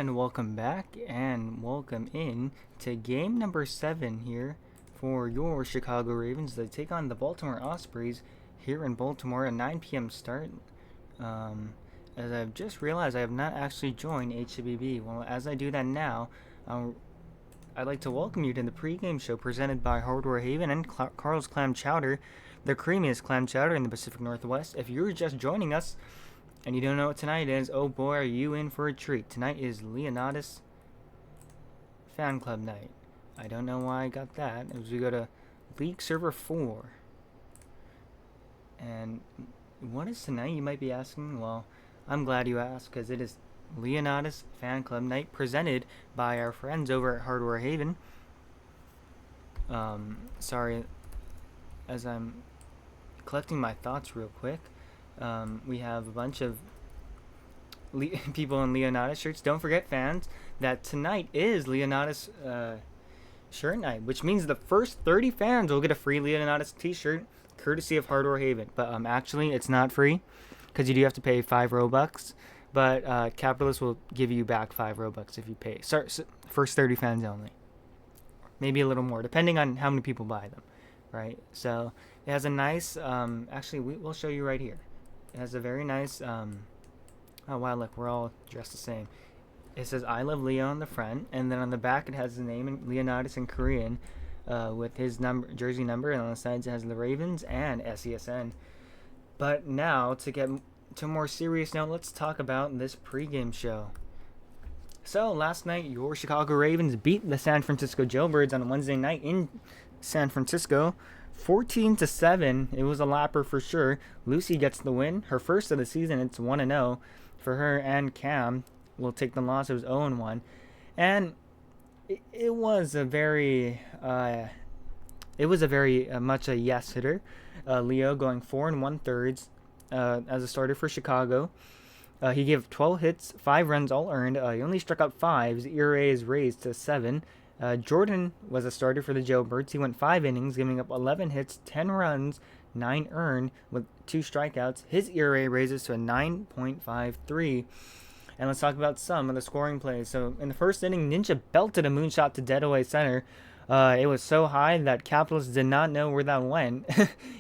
and welcome back and welcome in to game number 7 here for your Chicago Ravens. They take on the Baltimore Ospreys here in Baltimore, a 9 p.m. start. As I've just realized, I have not actually joined HBB. Well, as I do that now, I'd like to welcome you to the pregame show presented by Hardware Haven and Carl's Clam Chowder, the creamiest clam chowder in the Pacific Northwest. If you're just joining us, and you don't know what tonight is, oh boy, are you in for a treat. Tonight is Leonatus Fan Club night. I don't know why I got that. As we go to League Server 4. And what is tonight, you might be asking? Well, I'm glad you asked, because it is Leonatus Fan Club night presented by our friends over at Hardware Haven. Sorry, as I'm collecting my thoughts real quick. We have a bunch of people in Leonatus shirts. Don't forget, fans, that tonight is Leonatus shirt night, which means the first 30 fans will get a free Leonatus t-shirt, courtesy of Hardware Haven. But actually, it's not free, because you do have to pay 5 Robux. But Capitalist will give you back 5 Robux if you pay. First 30 fans only. Maybe a little more, depending on how many people buy them, right? So it has a nice, actually, we'll show you right here. It has a very nice, oh wow, look, we're all dressed the same. It says I Love Leo on the front, and then on the back it has the name in Leonatus in Korean, with his jersey number, and on the sides it has the Ravens and SESN. But now, to get to a more serious note, let's talk about this pregame show. So, last night, your Chicago Ravens beat the San Francisco Jailbirds on a Wednesday night in San Francisco, 14-7. It was a lapper for sure. Lucy gets the win, her first of the season. It's 1-0 for her, and Cam will take the loss. It was 0-1, and it was a very much a yes hitter. Leo going 4 1/3 as a starter for Chicago. He gave 12 hits, 5 runs, all earned. He only struck out 5. His ERA is raised to 7. Jordan was a starter for the Jailbirds. He went 5 innings, giving up 11 hits, 10 runs, 9 earned, with 2 strikeouts. His ERA raises to a 9.53. And let's talk about some of the scoring plays. So in the first inning, Ninja belted a moonshot to dead-away center. It was so high that Capitalists did not know where that went.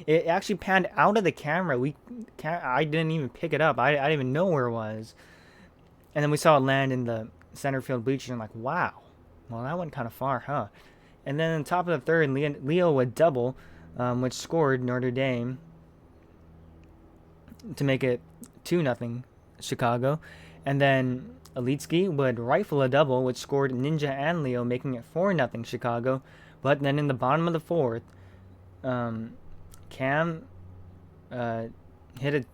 It actually panned out of the camera. I didn't even pick it up. I didn't even know where it was. And then we saw it land in the center field bleachers. And I'm like, wow. Well, that went kind of far, huh? And then on top of the third, Leo would double, which scored Notre Dame to make it 2-0 Chicago. And then Alitsky would rifle a double, which scored Ninja and Leo, making it 4-0 Chicago. But then in the bottom of the fourth, Cam hit a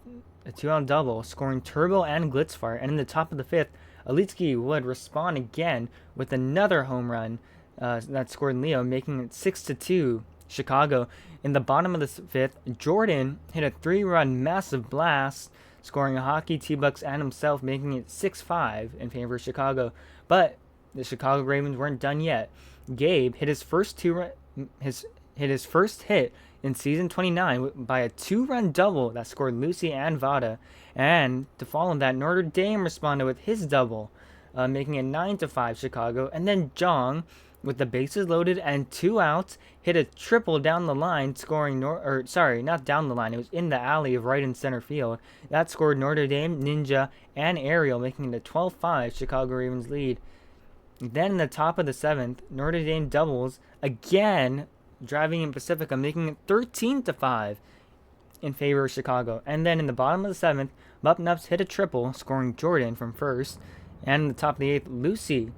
2-out double, scoring Turbo and Glitzfire. And in the top of the fifth, Alitsky would respond again with another home run that scored Leo, making it 6-2 Chicago. In the bottom of the fifth, Jordan hit a 3-run massive blast, scoring a hockey, T-Bucks, and himself, making it 6-5 in favor of Chicago. But the Chicago Ravens weren't done yet. Gabe hit his first hit in season 29 by a 2-run double that scored Lucy and Vada. And to follow that, Notre Dame responded with his double, making it 9-5 Chicago. And then Jong, with the bases loaded and 2 outs, hit a triple down the line, scoring not down the line, it was in the alley of right in center field. That scored Notre Dame, Ninja, and Ariel, making it a 12-5 Chicago Ravens lead. Then in the top of the 7th, Notre Dame doubles again, driving in Pacifica, making it 13-5 in favor of Chicago. And then in the bottom of the 7th, Mup Nups hit a triple, scoring Jordan from first. And in the top of the 8th, Lucy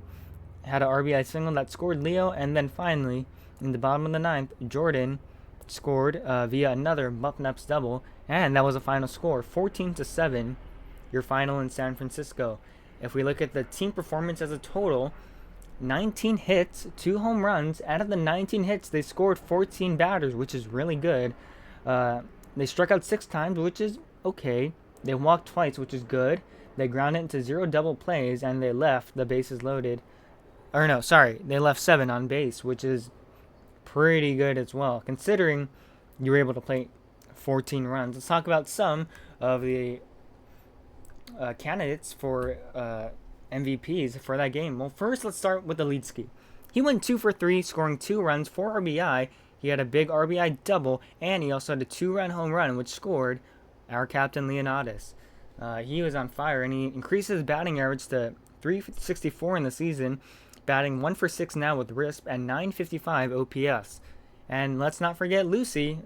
had an RBI single that scored Leo. And then finally, in the bottom of the 9th, Jordan scored via another Mup Nups double. And that was the final score, 14-7, your final in San Francisco. If we look at the team performance as a total, 19 hits, 2 home runs. Out of the 19 hits, they scored 14 batters, which is really good. They struck out 6 times, which is okay. They walked twice, which is good. They grounded into 0 double plays, and they left the bases loaded. They left 7 on base, which is pretty good as well, considering you were able to play 14 runs. Let's talk about some of the candidates for MVPs for that game. Well, first let's start with the lead ski. He went 2 for 3, scoring 2 runs, 4 RBI. He had a big RBI double, and he also had a 2-run home run, which scored our captain Leonatus. He was on fire, and he increased his batting average to 364 in the season, batting 1 for 6 now with RISP and 955 OPS. And let's not forget Lucy.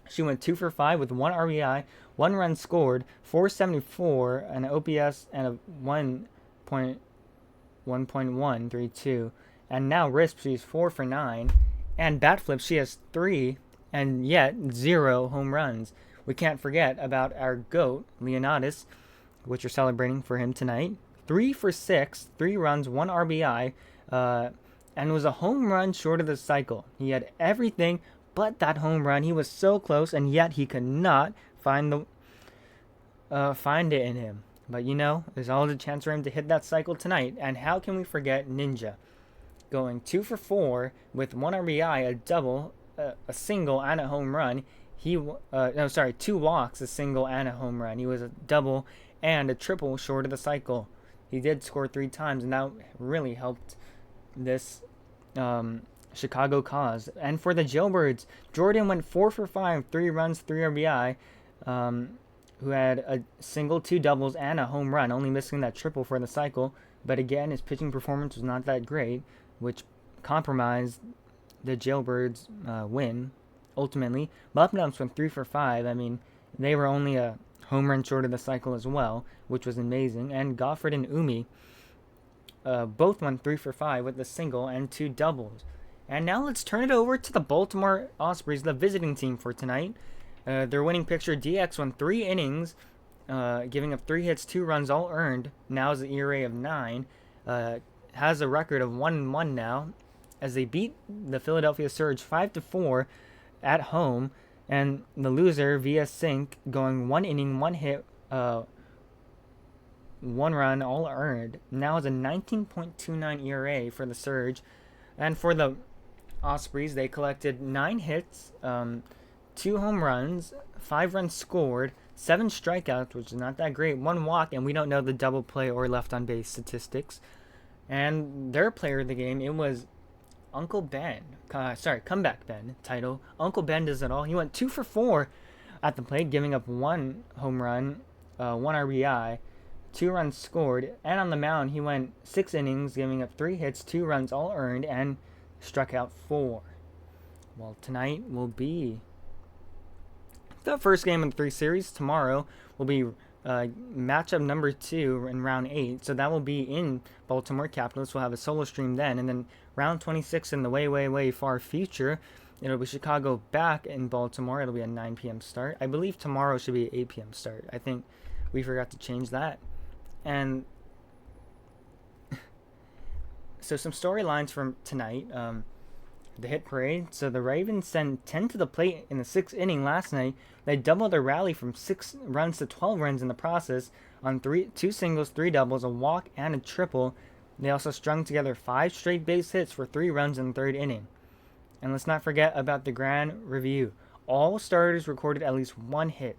She went 2 for 5 with 1 RBI, 1 run scored, 474, an OPS, and a 1.132. And now RISP, she's 4 for 9. And bat flips, she has 3, and yet 0 home runs. We can't forget about our GOAT, Leonatus, which we're celebrating for him tonight. 3 for 6, 3 runs, 1 RBI, and was a home run short of the cycle. He had everything but that home run. He was so close, and yet he could not find it in him. But there's always a chance for him to hit that cycle tonight. And how can we forget Ninja? Going 2 for 4 with 1 RBI, a double, a single, and a home run. 2 walks, a single, and a home run. He was a double and a triple short of the cycle. He did score 3 times, and that really helped this Chicago cause. And for the Jailbirds, Jordan went 4 for 5, 3 runs, 3 RBI, who had a single, 2 doubles, and a home run, only missing that triple for the cycle. But again, his pitching performance was not that great, which compromised the Jailbirds' win, ultimately. Bucknums went 3 for 5. I mean, they were only a home run short of the cycle as well, which was amazing. And Gofford and Umi both went 3 for 5 with a single and 2 doubles. And now let's turn it over to the Baltimore Ospreys, the visiting team for tonight. Their winning pitcher, DX, won 3 innings, giving up 3 hits, 2 runs, all earned. Now is an ERA of 9. Has a record of 1-1 now, as they beat the Philadelphia Surge 5-4 at home. And the loser, via Sink, going 1 inning, 1 hit, 1 run, all earned. Now is a 19.29 ERA for the Surge. And for the Ospreys, they collected 9 hits, 2 home runs, 5 runs scored, 7 strikeouts, which is not that great, 1 walk, and we don't know the double play or left on base statistics. And their player of the game, it was Uncle Ben. Comeback Ben title. Uncle Ben does it all. He went 2 for 4 at the plate, giving up 1 home run, 1 RBI, 2 runs scored, and on the mound he went 6 innings, giving up 3 hits, 2 runs, all earned, and struck out 4. Well, tonight will be the first game of the 3 series. Tomorrow will be matchup number 2 in round 8, so that will be in Baltimore. Capitalists will have a solo stream then, and then round 26 in the way far future, it'll be Chicago back in Baltimore. It'll be a 9 p.m. start. I believe tomorrow should be an 8 p.m. start. I think we forgot to change that. And so some storylines from tonight. The hit parade. So the Ravens sent 10 to the plate in the 6th inning last night. They doubled their rally from 6 runs to 12 runs in the process on 2 singles, 3 doubles, a walk, and a triple. They also strung together 5 straight base hits for 3 runs in the 3rd inning. And let's not forget about the grand review. All starters recorded at least 1 hit.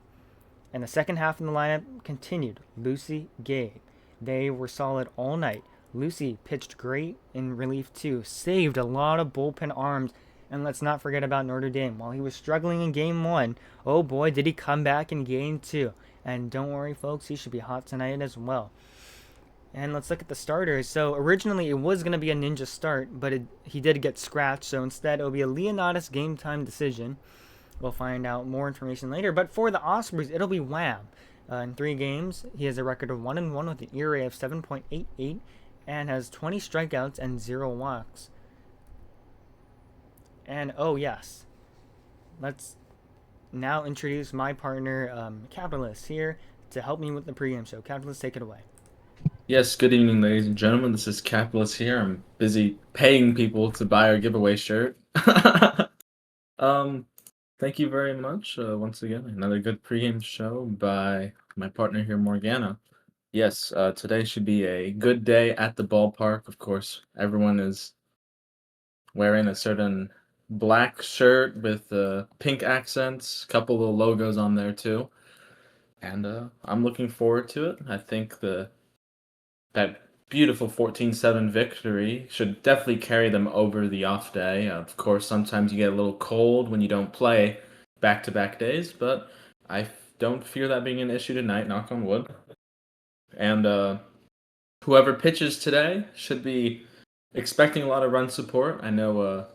And the second half of the lineup continued. Lucy, Gabe. They were solid all night. Lucy pitched great in relief too. Saved a lot of bullpen arms. And let's not forget about Notre Dame. While he was struggling in Game 1, oh boy, did he come back in Game 2. And don't worry, folks, he should be hot tonight as well. And let's look at the starters. So originally it was going to be a Ninja start, but he did get scratched. So instead it'll be a Leonatus game time decision. We'll find out more information later. But for the Ospreys, it'll be Wham. In 3 games, he has a record of 1-1 with an ERA of 7.88 and has 20 strikeouts and 0 walks. And oh yes, let's now introduce my partner, Capitalist, here to help me with the pregame show. Capitalist, take it away. Yes, good evening, ladies and gentlemen. This is Capitalist here. I'm busy paying people to buy our giveaway shirt. Thank you very much. Once again, another good pregame show by my partner here, Morgana. Yes, today should be a good day at the ballpark. Of course, everyone is wearing a certain black shirt with pink accents, a couple of logos on there too. And I'm looking forward to it. I think the that beautiful 14-7 victory should definitely carry them over the off day. Of course, sometimes you get a little cold when you don't play back-to-back days, but don't fear that being an issue tonight, knock on wood. And whoever pitches today should be expecting a lot of run support. I know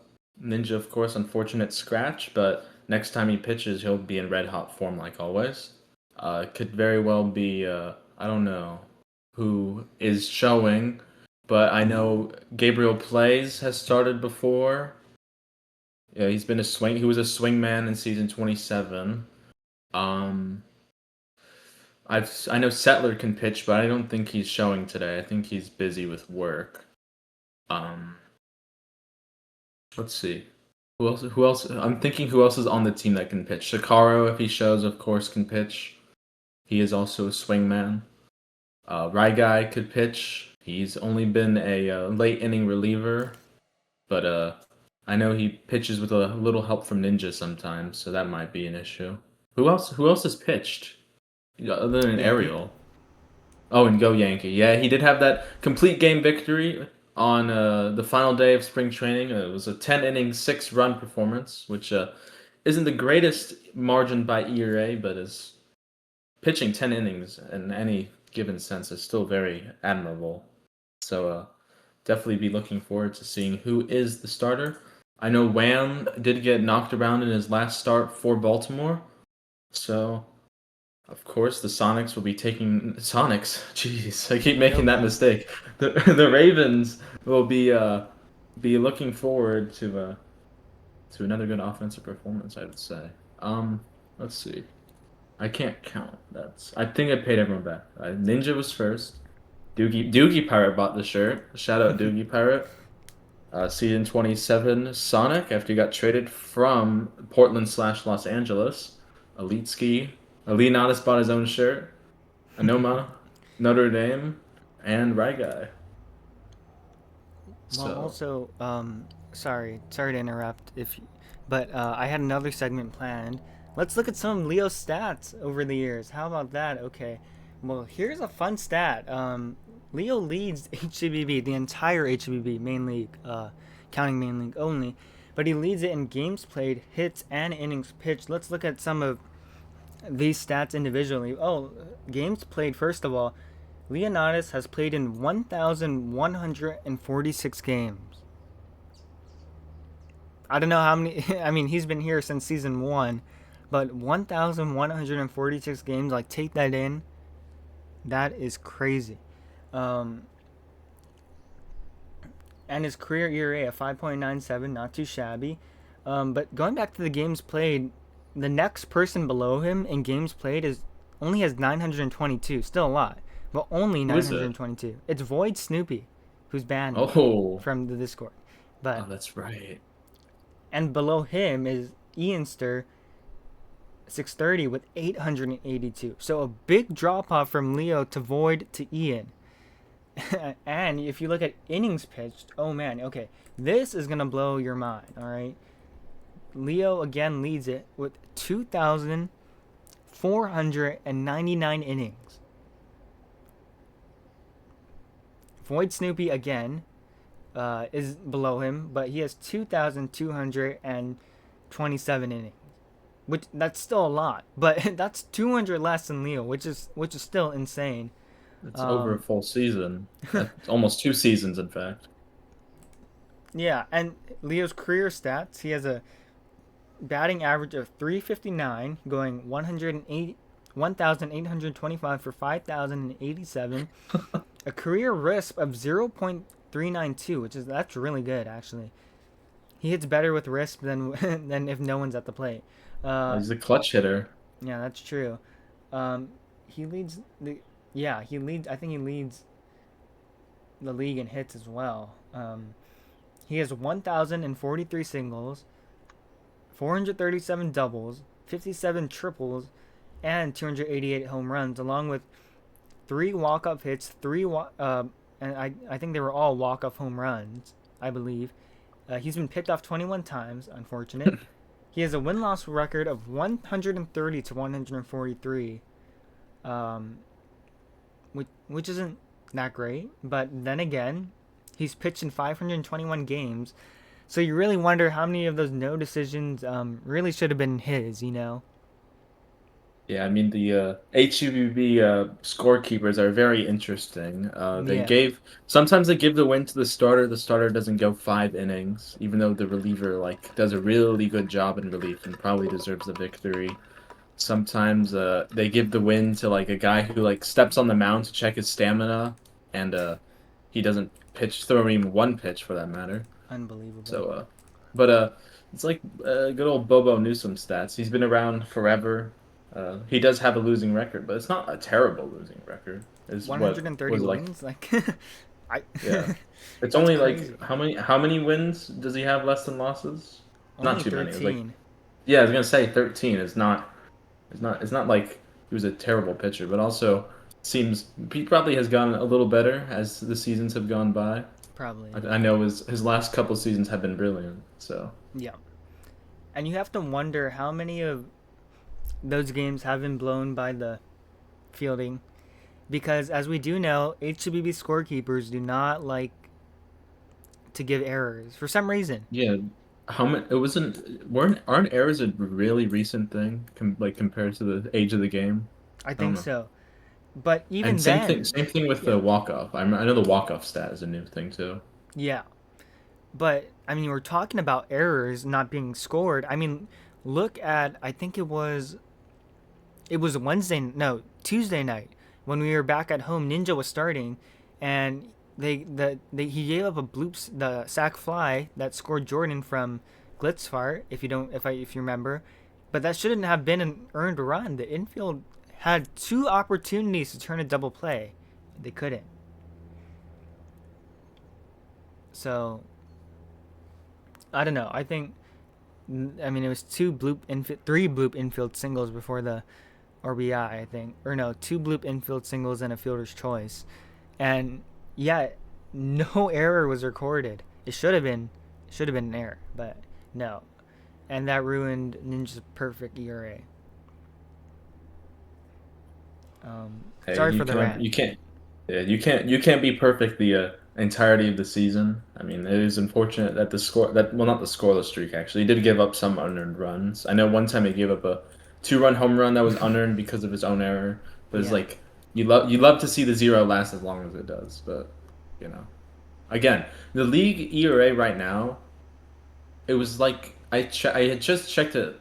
Ninja, of course, unfortunate scratch, but next time he pitches, he'll be in red hot form like always. Could very well be, I don't know who is showing, but I know Gabriel Plays has started before. Yeah, he's been a swing. He was a swing man in season 27. Um, I know Settler can pitch, but I don't think he's showing today. I think he's busy with work. Um, let's see. Who else? Who else? I'm thinking who else is on the team that can pitch. Shikaro, if he shows, of course, can pitch. He is also a swingman. Guy could pitch. He's only been a late inning reliever, but I know he pitches with a little help from Ninja sometimes, so that might be an issue. Who else? Who else has pitched? Other than Yankee. Ariel. Oh, and GoYankee. Yeah, he did have that complete game victory on the final day of spring training. It was a 10 inning, 6 run performance, which isn't the greatest margin by ERA, but is pitching 10 innings in any given sense is still very admirable. So definitely be looking forward to seeing who is the starter. I know Wham did get knocked around in his last start for Baltimore, so of course, the Sonics will be taking Sonics. Jeez, I keep No making that problem. mistake. The Ravens will be looking forward to another good offensive performance. I would say. Let's see. I can't count. I think I paid everyone back. Ninja was first. Doogie Pirate bought the shirt. Shout out Doogie Pirate. Season 27 Sonic after he got traded from Portland/Los Angeles. Elite Ski. Leonatus bought his own shirt. Anoma, Notre Dame, and Guy. Well, So also, sorry to interrupt. But I had another segment planned. Let's look at some of Leo's stats over the years. How about that? Okay. Well, here's a fun stat. Leo leads HCBB, the entire HCBB main league, counting main league only, but he leads it in games played, hits, and innings pitched. Let's look at some of these stats individually. Oh, games played first of all. Leonatus has played in 1,146 games. I don't know how many. I mean, he's been here since season one, but 1,146 games. Like, take that in. That is crazy. Um, and his career ERA of 5.97, not too shabby. But going back to the games played, the next person below him in games played is only has 922. Still a lot, but only who is it? 922. It's Void Snoopy, who's banned now Oh, from the Discord. But oh, that's right. and below him is Ianster 630 with 882. So a big drop off from Leo to Void to Ian. And if you look at innings pitched, oh man, okay, this is gonna blow your mind. All right, Leo again leads it with 2,499 innings. Void Snoopy again is below him, but he has 2,227 innings. Which that's still a lot, but that's 200 less than Leo, which is still insane. It's over a Um, full season. Almost 2 seasons, in fact. yeah, and Leo's career stats, he has a batting average of 359, going 108 1,825 for 5,087. A career RISP of 0.392, that's really good actually. He hits better with RISP than than if no one's at the plate. Uh, He's a clutch hitter. yeah, that's true. Um, he leads the yeah he leads. I think he leads the league in hits as well. He has 1,043 singles, 437 doubles, 57 triples, and 288 home runs, along with 3 walk-off hits, and I think they were all walk-off home runs, I believe. He's been picked off 21 times, unfortunate. He has a win-loss record of 130 to 143, um, which isn't that great. But then again, he's pitched in 521 games. So you really wonder how many of those no decisions really should have been his, you know? Yeah, I mean the HUBB scorekeepers are very interesting. They Yeah, gave sometimes they give the win to the starter. The starter doesn't go 5 innings, even though the reliever like does a really good job in relief and probably deserves the victory. Sometimes they give the win to like a guy who like steps on the mound to check his stamina, and he doesn't throw even one pitch for that matter. unbelievable. So, but it's like good old Bobo Newsom stats. He's been around forever. He does have a losing record, but it's not a terrible losing record. Is what 130 was it like? wins? Like, I. Yeah, it's That's only like crazy. how many wins does he have less than losses? Not Only too many. It was like 13. yeah, I was gonna say 13. It's not like he was a terrible pitcher, but also seems he probably has gotten a little better as the seasons have gone by. Probably. I know his last couple seasons have been brilliant. So Yeah. And you have to wonder how many of those games have been blown by the fielding. Because as we do know, HBB scorekeepers do not like to give errors for some reason. yeah, how many? It wasn't weren't aren't errors a really recent thing like compared to the age of the game? I I don't think know. so. But And even same thing, then, same thing with yeah. the walk off. I know the walk off stat is a new thing too. Yeah. But I mean, we're talking about errors not being scored. I mean, look at I think it was Wednesday, no, Tuesday night when we were back at home. Ninja was starting, and he gave up a bloops the sack fly that scored Jordan from Glitzfart. If you remember, but that shouldn't have been an earned run. The infield had two opportunities to turn a double play, they couldn't. So I don't know. I mean, it was three bloop infield singles before the RBI, I think, or no, two bloop infield singles and a fielder's choice, and yet no error was recorded. It should have been an error, but no, and that ruined Ninja's perfect ERA. Hey, Sorry for the rant. yeah, you can't be perfect the entirety of the season. I mean, it is unfortunate that not the scoreless streak actually. He did give up some unearned runs. I know one time he gave up a 2-run home run that was unearned because of his own error. But it's Yeah. like you love to see the zero last as long as it does. But you know, again, the league ERA right now, it was like I had just checked it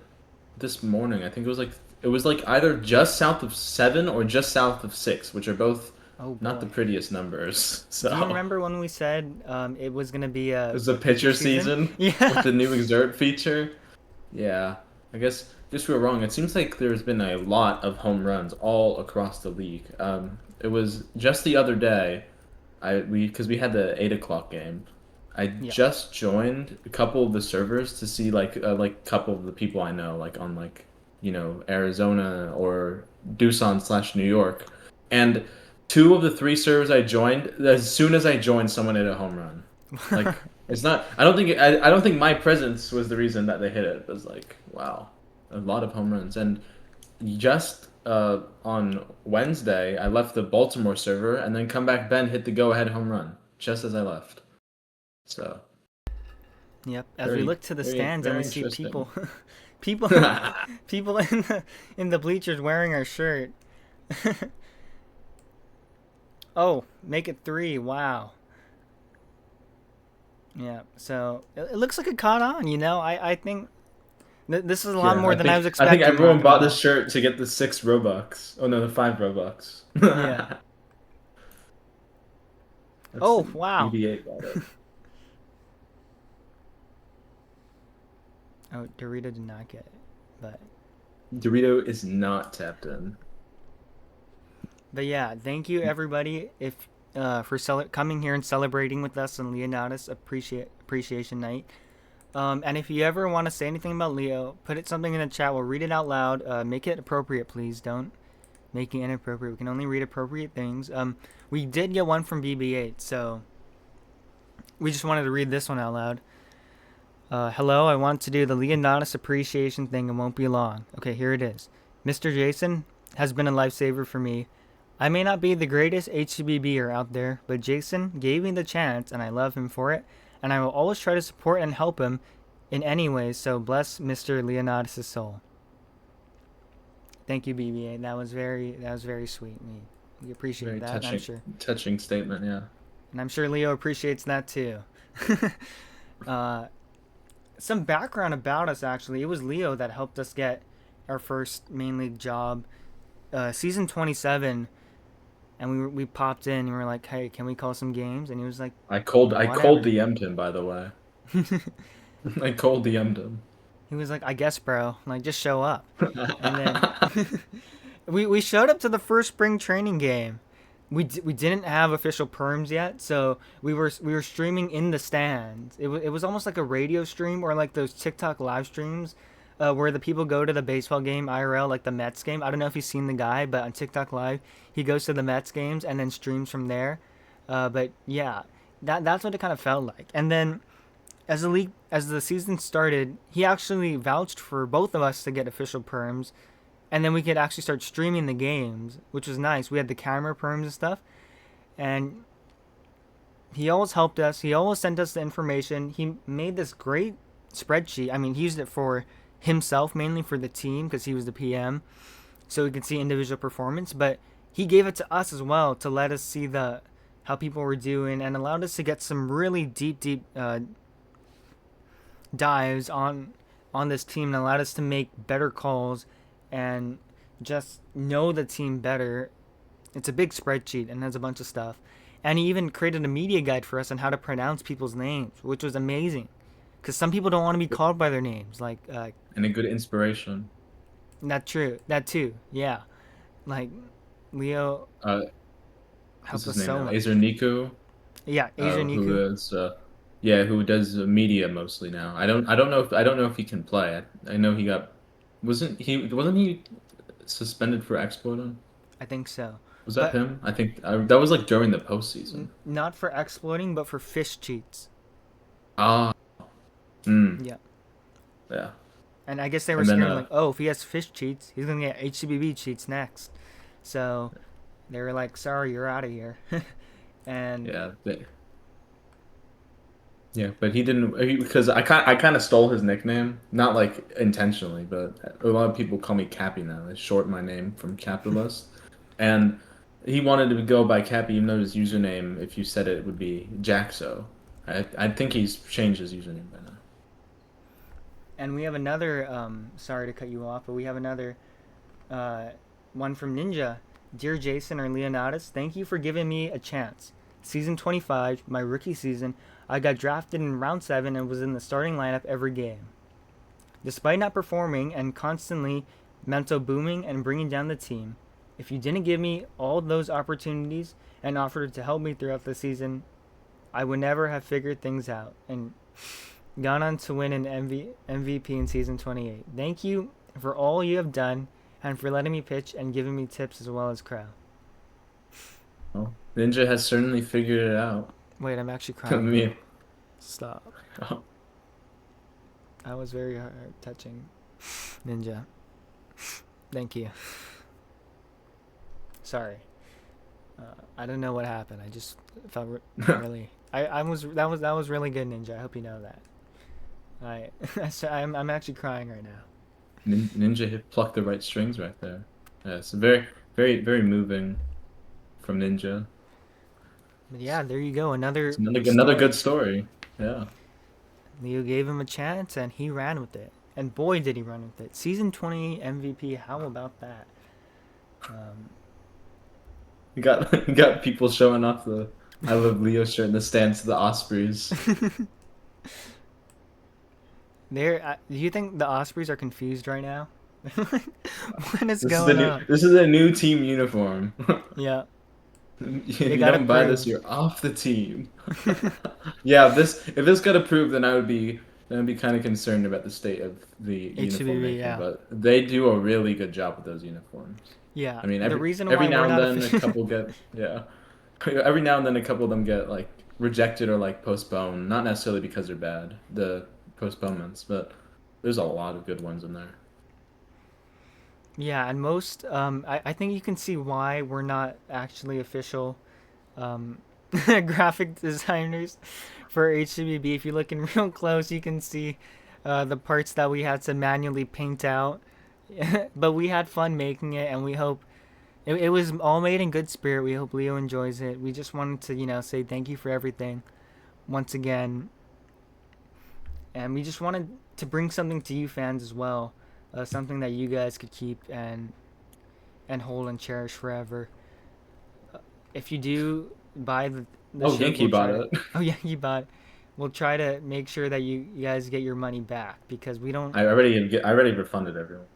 this morning. I think it was like either just south of 7 or just south of 6, which are both Oh not the boy. prettiest numbers. Do you So remember when we said it was gonna be it a was a pitcher pitcher season? season with Yeah. the new exert feature. Yeah, I guess we were wrong. It seems like there's been a lot of home runs all across the league. It was just the other day. Because we had the 8 o'clock game. I Yeah. just joined a couple of the servers to see like a couple of the people I know like on like Arizona or Tucson/New York, and two of the three servers I joined. As soon as I joined, someone hit a home run. Like it's not. I don't think my presence was the reason that they hit it. It was like wow, a lot of home runs. And just on Wednesday, I left the Baltimore server and then come back. Ben hit the go-ahead home run just as I left. So Yep. As we very, look to the very, stands and we very see interesting. people, people in the bleachers wearing our shirt. Oh, make it three! Wow. Yeah. So it looks like it caught on. I think this is a lot Yeah, more I than I was think I think expecting. Not everyone gonna bought this lie. shirt to get the 6 Robux. Oh no, the 5 Robux. Yeah. That's Oh wow. BB8 bought it. Oh, Dorito did not get it, but Dorito is not tapped in. yeah. Thank you everybody if for coming here and celebrating with us on Leonatus Appreciation Night. And if you ever want to say anything about Leo, put something in the chat. We'll read it out loud. Make it appropriate, please. Don't make it inappropriate. We can only read appropriate things. We did get one from BB8, so we just wanted to read this one out loud. Hello, I want to do the Leonatus appreciation thing and won't be long. Okay, here it is. Mr. Jason has been a lifesaver for me. I may not be the greatest HCBBer out there, but Jason gave me the chance, and I love him for it. And I will always try to support and help him in any way. So bless Mr. Leonatus' soul. Thank you, BBA. That was very sweet. We appreciate Very that, and touching statement. Yeah. I'm sure Leo appreciates that too. uh, some background about us actually. It was Leo that helped us get our first main league job, season 27, and we popped in and we were like, "Hey, can we call some games?" And he was like, I cold "Whatever." DM'd him, by the way. I cold DM'd him. He was like, "I guess, bro. Like, just show up." And then we showed up to the first spring training game. We didn't have official perms yet, so we were streaming in the stands. It was almost like a radio stream or like those TikTok live streams, where the people go to the baseball game IRL, like the Mets game. I don't know if you've seen the guy, but on TikTok Live, he goes to the Mets games and then streams from there. But yeah, that's what it kind of felt like. And then as the season started, he actually vouched for both of us to get official perms, and then we could actually start streaming the games, which was nice. We had the camera perms and stuff, and he always helped us. He always sent us the information. He made this great spreadsheet. I mean, he used it for himself mainly for the team because he was the PM, so we could see individual performance. But he gave it to us as well to let us see the how people were doing and allowed us to get some really deep dives on this team and allowed us to make better calls and just know the team better. It's a big spreadsheet and has a bunch of stuff. And he even created a media guide for us on how to pronounce people's names, which was amazing. Because some people don't want to be called by their names. Like, And a good inspiration. not true. That too. Yeah. Like, Leo Uh, what's helped his us name so now? much. Azer Niku, Yeah, Asia who Niku. is yeah, who does media mostly now. I don't know if he can play. I know he got wasn't he suspended for exploiting? I think so. Was that But him? I think that was like during the postseason. not for exploiting, but for fish cheats. Ah, mm, Yeah. yeah. And I guess they were And then scared, like, oh, if he has fish cheats, he's going to get HCBB cheats next. So they were like, sorry, you're out of here. And yeah, yeah, but he didn't because I kind of stole his nickname, not like intentionally, but a lot of people call me Cappy now. They short my name from Capitalist, and he wanted to go by Cappy, even though his username, if you said it, would be Jaxo. I think he's changed his username by now. we have another, sorry to cut you off, but we have another uh, one from Ninja. Dear Jason or Leonatus, thank you for giving me a chance. Season 25, my rookie season, I got drafted in round 7 and was in the starting lineup every game. Despite not performing and constantly mental booming and bringing down the team, if you didn't give me all those opportunities and offered to help me throughout the season, I would never have figured things out and gone on to win an MVP in season 28. Thank you for all you have done and for letting me pitch and giving me tips as well as Crow. Well, Ninja has certainly figured it out. Wait, I'm actually I crying now. mean, Stop. That was very heart touching. Ninja. Thank you. Sorry. I don't know what happened. I just felt really. That was really good, Ninja. I hope you know that. I I'm actually crying right now. Ninja hit plucked the right strings right there. Yeah, it's very, very, very moving from Ninja. But yeah, there you go. It's Another another good story. story. Yeah. Leo gave him a chance and he ran with it. And boy, did he run with it. Season 28 MVP. How about that? Um, You got people showing off the I love Leo shirt in the stands to the Ospreys. do you think the Ospreys are confused right now? What is This is the going new on? this is a new team uniform. Yeah, If they you got don't buy this, approved. you're off the team. Yeah, if this got approved, then I'd be kind of concerned about the state of the uniform HCBB, making. yeah. But they do a really good job with those uniforms. Yeah, I mean, the every reason every why we're now and not then a official. couple get yeah, every now and then a couple of them get like rejected or like postponed. Not necessarily because they're bad, the postponements, but there's a lot of good ones in there. Yeah, and most I think you can see why we're not actually official um, graphic designers for HCBB. If you look in real close, you can see the parts that we had to manually paint out. But we had fun making it, and we hope it was all made in good spirit. We hope Leo enjoys it. We just wanted to, say thank you for everything once again, and we just wanted to bring something to you fans as well, something that you guys could keep and hold and cherish forever. If you do buy the Oh, shirt, Yankee we'll bought try to. it. Oh yeah, you bought. We'll try to make sure that you guys get your money back because we don't. I already refunded everyone.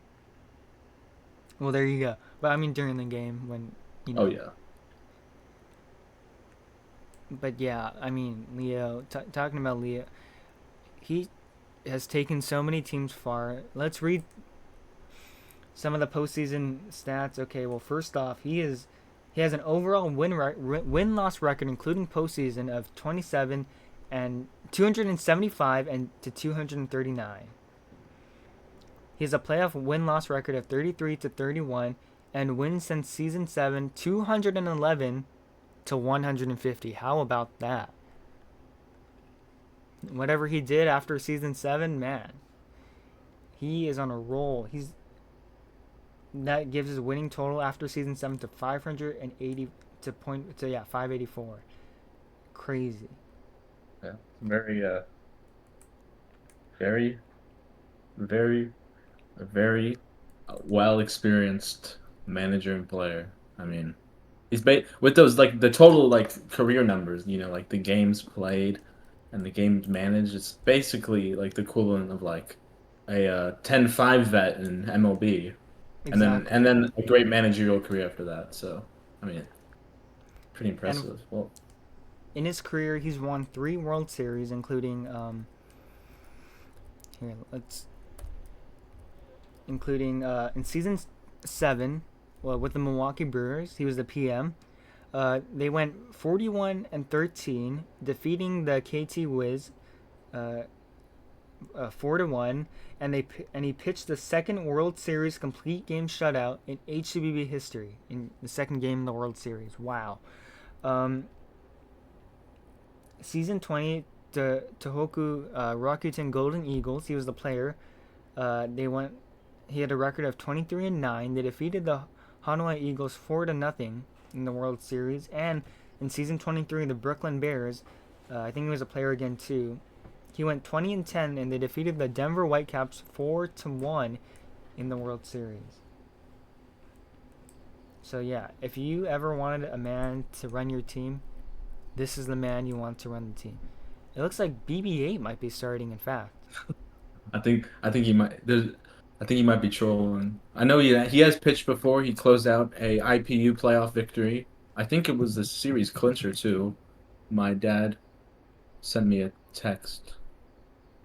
Well, there you go. But I mean during the game when you Oh know. yeah. But yeah, I mean Leo. Talking about Leo, he has taken so many teams far. Let's read some of the postseason stats. Okay, well first off, he has an overall win loss record including postseason of 27 and 275 and to 239. He has a playoff win loss record of 33 to 31 and wins since season 7 211 to 150. How about that? Whatever he did after season 7, man, he is on a roll. He's that gives his winning total after season 7 to 580 to point to 584. Crazy. Yeah. Very very very a very well experienced manager and player. I mean, with those like the total like career numbers, like the games played and the games managed. It's basically like the equivalent of like a 10-5 vet in MLB, and then Exactly. and then a great managerial career after that. So, I mean, pretty And impressive. Well, in his career, he's won 3 World Series, including here. Let's including in season 7, well, with the Milwaukee Brewers, he was the PM. They went 41 and 13, defeating the KT Wiz uh, 4-1, and he pitched the second World Series complete game shutout in HCBB history in the second game in the World Series. Wow. Um, season 20, the Tohoku Rakuten Golden Eagles. He was the player. They went. He had a record of 23-9. They defeated the Hanoi Eagles 4-0 in the World Series, and in season 23, the Brooklyn Bears. I think he was a player again too. He went 20-10, and they defeated the Denver Whitecaps 4-1 in the World Series. So yeah, if you ever wanted a man to run your team, this is the man you want to run the team. It looks like BB-8 might be starting. In fact, I think he might. I think he might be trolling. I know he has pitched before. He closed out a IPU playoff victory. I think it was the series clincher too. My dad sent me a text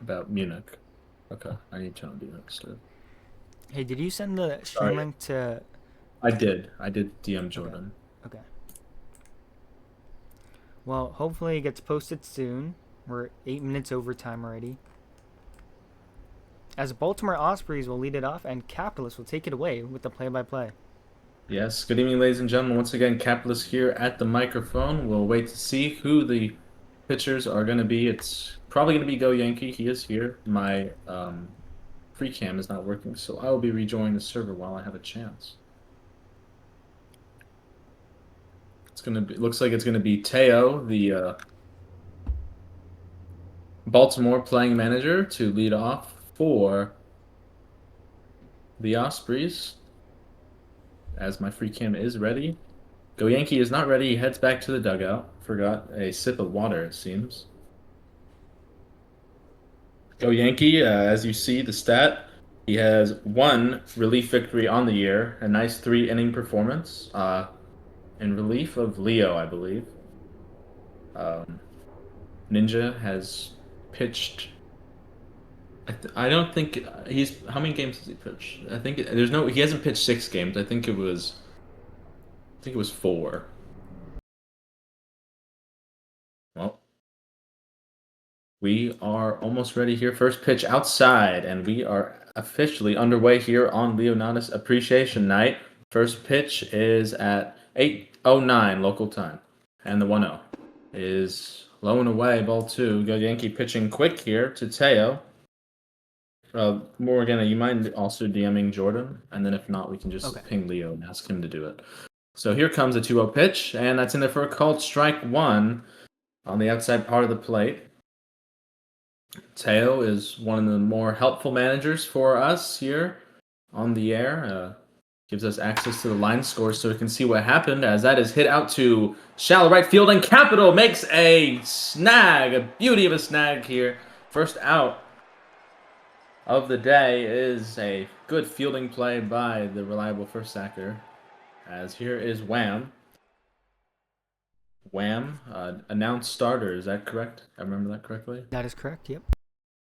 about Munich. Okay, I need to turn on do that instead. hey, did you send the stream Sorry, link to? I did. I did DM Okay, Jordan. okay. Well, hopefully it gets posted soon. We're 8 minutes overtime already. As Baltimore Ospreys will lead it off, and Capitalists will take it away with the play-by-play. Yes, good evening, ladies and gentlemen. Once again, Capitalist here at the microphone. We'll wait to see who the pitchers are going to be. It's probably going to be GoYankee. He is here. My free cam is not working, so I will be rejoining the server while I have a chance. Looks like it's gonna be Teo, the Baltimore playing manager, to lead off for the Ospreys. As my free cam is ready. Go Yankee is not ready. He heads back to the dugout. Forgot a sip of water, it seems. Go Yankee, as you see the stat, he has one relief victory on the year, a nice 3 inning performance in relief of Leo, I believe. Um, Ninja has pitched. I don't think he's. How many games has he pitched? I think there's no. He hasn't pitched 6 games. I think it was. I think it was 4. Well, we are almost ready here. First pitch outside, and we are officially underway here on Leonatus Appreciation Night. First pitch is at 8:09 local time, and the 1-0 is low and away, ball two. GoYankee pitching quick here to Teo. Morgana, you mind also DMing Jordan? And then if not, we can just ping Leo and ask him to do it. So here comes a 2-0 pitch, and that's in there for a called strike one on the outside part of the plate. Teo is one of the more helpful managers for us here on the air. Gives us access to the line score so we can see what happened, as that is hit out to shallow right field, and Capital makes a snag, a beauty of a snag here. First out of the day is a good fielding play by the reliable first sacker, as here is Wham. Wham, announced starter, is that correct? I remember that correctly? That is correct, yep.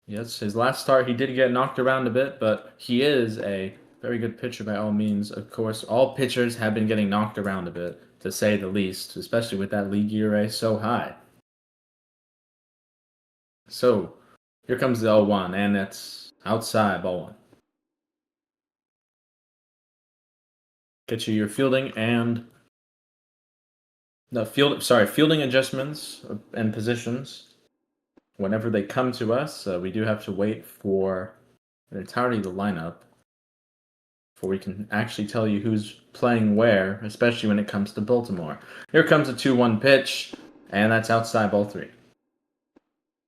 Yes, his last start he did get knocked around a bit, but he is a very good pitcher by all means. Of course, all pitchers have been getting knocked around a bit, to say the least, especially with that league ERA so high. So, here comes the 0-1, and it's outside, ball one. Get you your fielding and fielding adjustments and positions. Whenever they come to us, we do have to wait for an entirety of the lineup before we can actually tell you who's playing where, especially when it comes to Baltimore. Here comes a 2-1 pitch, and that's outside, ball three.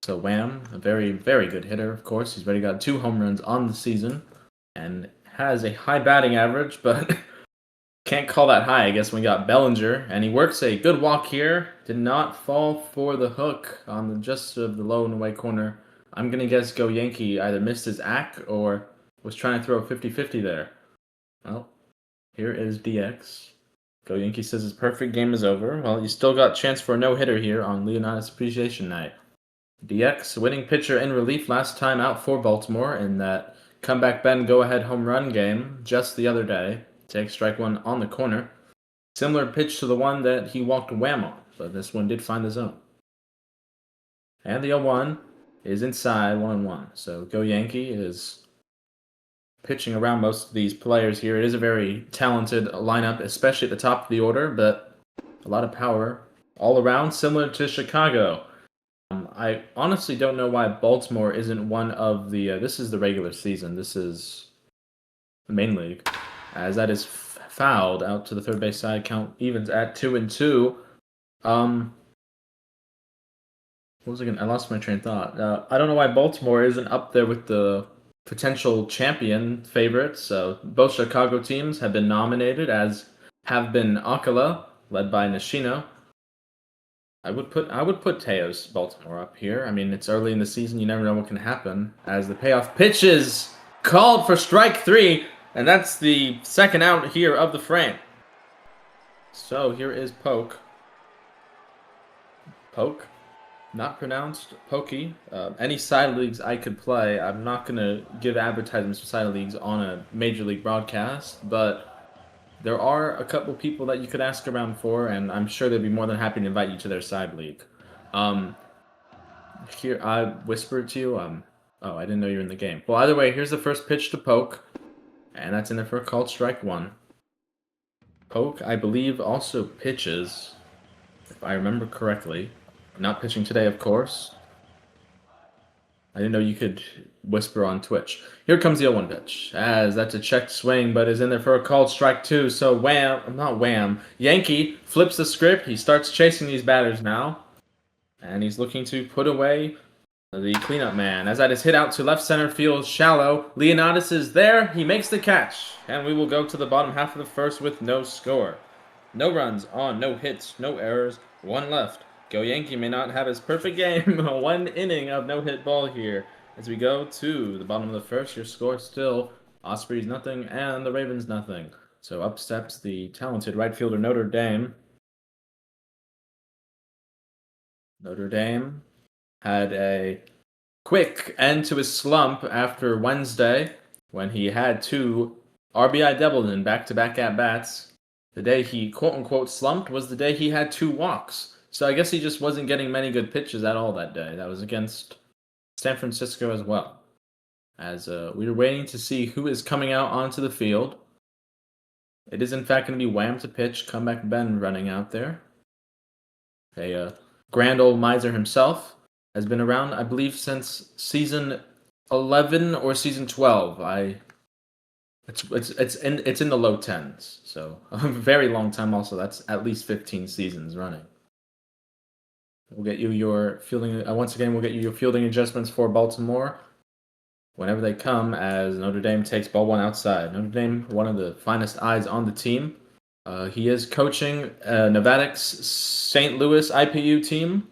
So Wham, a very, very good hitter, of course. He's already got 2 home runs on the season and has a high batting average, but can't call that high, I guess, when we got Bellinger. And he works a good walk here. Did not fall for the hook on the just of the low and away corner. I'm going to guess GoYankee either missed his ack or was trying to throw a 50-50 there. Well, here is DX. GoYankee says his perfect game is over. Well, you still got a chance for a no-hitter here on Leonatus Appreciation Night. DX, winning pitcher in relief last time out for Baltimore in that comeback Ben go-ahead home run game just the other day. Takes strike one on the corner. Similar pitch to the one that he walked Wham on, but this one did find the zone. And the 0-1 is inside, 1-1. So GoYankee is pitching around most of these players here. It is a very talented lineup, especially at the top of the order, but a lot of power all around, similar to Chicago. I honestly don't know why Baltimore isn't one of the... this is the regular season. This is the main league. As that is fouled out to the third base side. Count evens at 2-2. What was it again? I lost my train of thought. I don't know why Baltimore isn't up there with the potential champion favorites. Both Chicago teams have been nominated, as have been Akala, led by Nishino. I would put Teo's Baltimore up here. I mean, it's early in the season. You never know what can happen. As the payoff pitch is called for strike three. And that's the second out here of the frame. So here is Poke. Poke. Not pronounced Pokey. Any side leagues I could play. I'm not going to give advertisements for side leagues on a major league broadcast. But there are a couple people that you could ask around for. And I'm sure they'd be more than happy to invite you to their side league. Here, I whispered to you. Oh, I didn't know you were in the game. Well, either way, here's the first pitch to Poke. And that's in there for a called strike one. Poke, I believe, also pitches, if I remember correctly. Not pitching today, of course. I didn't know you could whisper on Twitch. Here comes the 0-1 pitch, as that's a checked swing, but is in there for a called strike two. So Yankee flips the script. He starts chasing these batters now. And he's looking to put away the cleanup man, as that is hit out to left center field, shallow. Leonatus is there. He makes the catch. And we will go to the bottom half of the first with no score. No runs on, no hits, no errors, 1 left. GoYankee may not have his perfect game. 1 inning of no-hit ball here. As we go to the bottom of the first, your score still Ospreys nothing and the Ravens nothing. So up steps the talented right fielder Notre Dame. Notre Dame had a quick end to his slump after Wednesday when he had 2 RBI doubles in back-to-back at-bats. The day he quote-unquote slumped was the day he had 2 walks. So I guess he just wasn't getting many good pitches at all that day. That was against San Francisco as well. as we are waiting to see who is coming out onto the field. It is in fact going to be Wham to pitch. Comeback Ben running out there. A grand old miser himself has been around, I believe, since season 11 or season 12. It's in the low tens, so a very long time. Also, that's at least 15 seasons running. We'll get you your fielding. Once again, we'll get you your fielding adjustments for Baltimore whenever they come, as Notre Dame takes ball one outside. Notre Dame, one of the finest eyes on the team. He is coaching Nevada's St. Louis IPU team.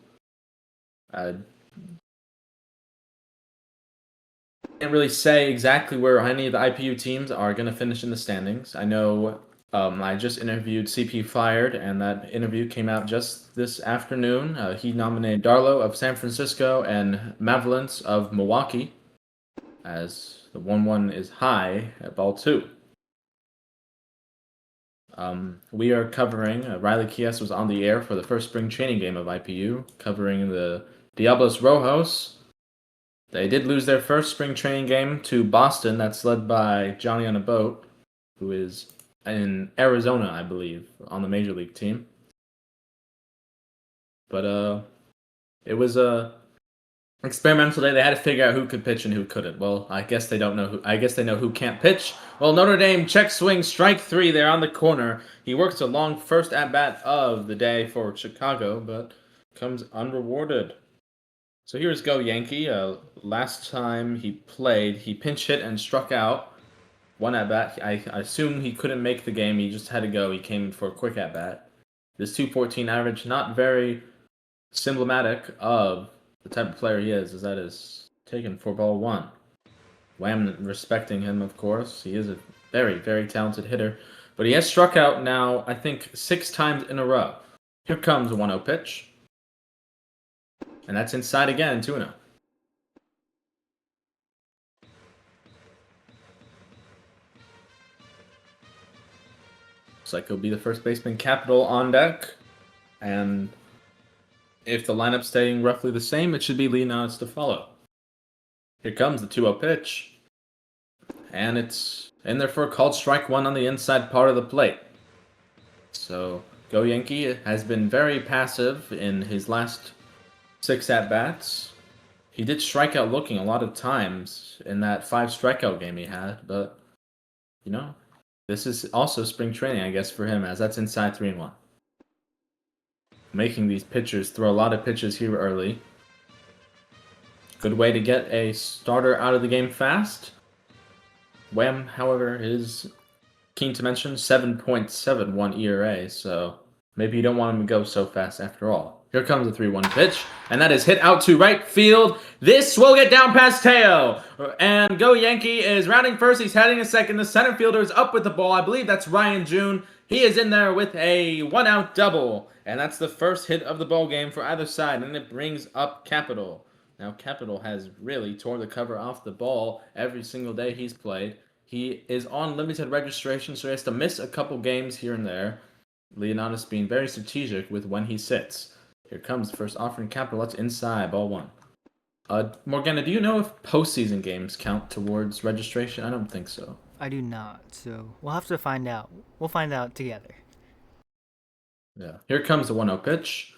Can't really say exactly where any of the IPU teams are going to finish in the standings. I know I just interviewed CP Fired, and that interview came out just this afternoon. He nominated Darlow of San Francisco and Mavalence of Milwaukee, as the 1-1 is high at ball 2. We are covering, Riley Kies was on the air for the first spring training game of IPU, covering the Diablos Rojos. They did lose their first spring training game to Boston. That's led by Johnny on a Boat, who is in Arizona, I believe, on the Major League team. But it was a experimental day. They had to figure out who could pitch and who couldn't. Well, I guess they don't know who. I guess they know who can't pitch. Well, Notre Dame check swing, strike 3 there on the corner. He works a long first at bat of the day for Chicago, but comes unrewarded. So here's GoYankee. Last time he played, he pinch hit and struck out. One at bat. I assume he couldn't make the game. He just had to go. He came for a quick at bat. This 214 average, not very symptomatic of the type of player he is, as that is taken for ball 1. Wham respecting him, of course. He is a very, very talented hitter. But he has struck out now, I think, 6 times in a row. Here comes a 1-0 pitch. And that's inside again, 2-0. Looks like he'll be the first baseman. Capital on deck. And if the lineup's staying roughly the same, it should be Leonatus to follow. Here comes the 2-0 pitch. And it's in there for a called strike 1 on the inside part of the plate. So GoYankee has been very passive in his last 6 at-bats. He did strike out looking a lot of times in that 5 strikeout game he had, but, you know, this is also spring training, I guess, for him, as that's inside 3-1. Making these pitchers throw a lot of pitches here early. Good way to get a starter out of the game fast. Wham, however, is keen to mention 7.71 ERA, so maybe you don't want him to go so fast after all. Here comes the 3-1 pitch, and that is hit out to right field. This will get down past Teo, and GoYankee is rounding first. He's heading to second. The center fielder is up with the ball. I believe that's Ryan June. He is in there with a 1-out double, and that's the first hit of the ball game for either side, and it brings up Capital. Now, Capital has really torn the cover off the ball every single day he's played. He is on limited registration, so he has to miss a couple games here and there. Leonatus being very strategic with when he sits. Here comes the first offering. Capital. That's inside, ball 1. Morgana, do you know if postseason games count towards registration? I don't think so. I do not, so we'll have to find out. We'll find out together. Yeah. Here comes the 1-0 pitch.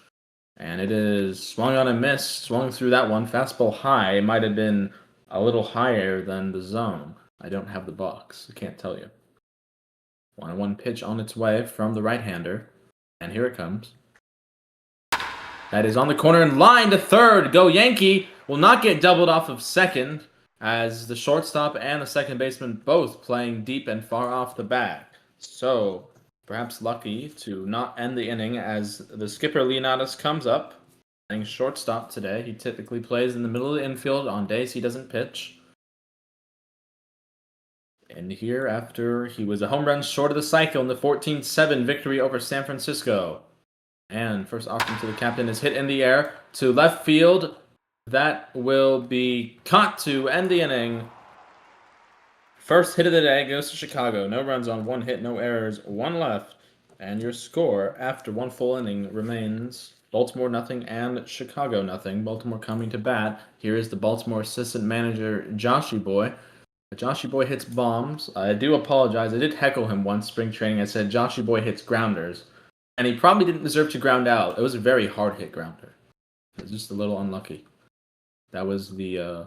And it is swung on and missed. Swung through that one. Fastball high. It might have been a little higher than the zone. I don't have the box. I can't tell you. 1-1 pitch on its way from the right-hander. And here it comes. That is on the corner and line to third. GoYankee will not get doubled off of second, as the shortstop and the second baseman both playing deep and far off the bag. So, perhaps lucky to not end the inning, as the skipper Leonatus comes up, playing shortstop today. He typically plays in the middle of the infield on days he doesn't pitch. And here, after he was a home run short of the cycle in the 14-7 victory over San Francisco. And first offering to the captain is hit in the air to left field. That will be caught to end the inning. First hit of the day goes to Chicago. No runs on 1 hit, no errors, 1 left. And your score after 1 full inning remains Baltimore nothing and Chicago nothing. Baltimore coming to bat. Here is the Baltimore assistant manager, Joshy Boy. Joshy Boy hits bombs. I do apologize. I did heckle him once spring training. I said Joshy Boy hits grounders. And he probably didn't deserve to ground out. It was a very hard hit grounder. It was just a little unlucky. That was the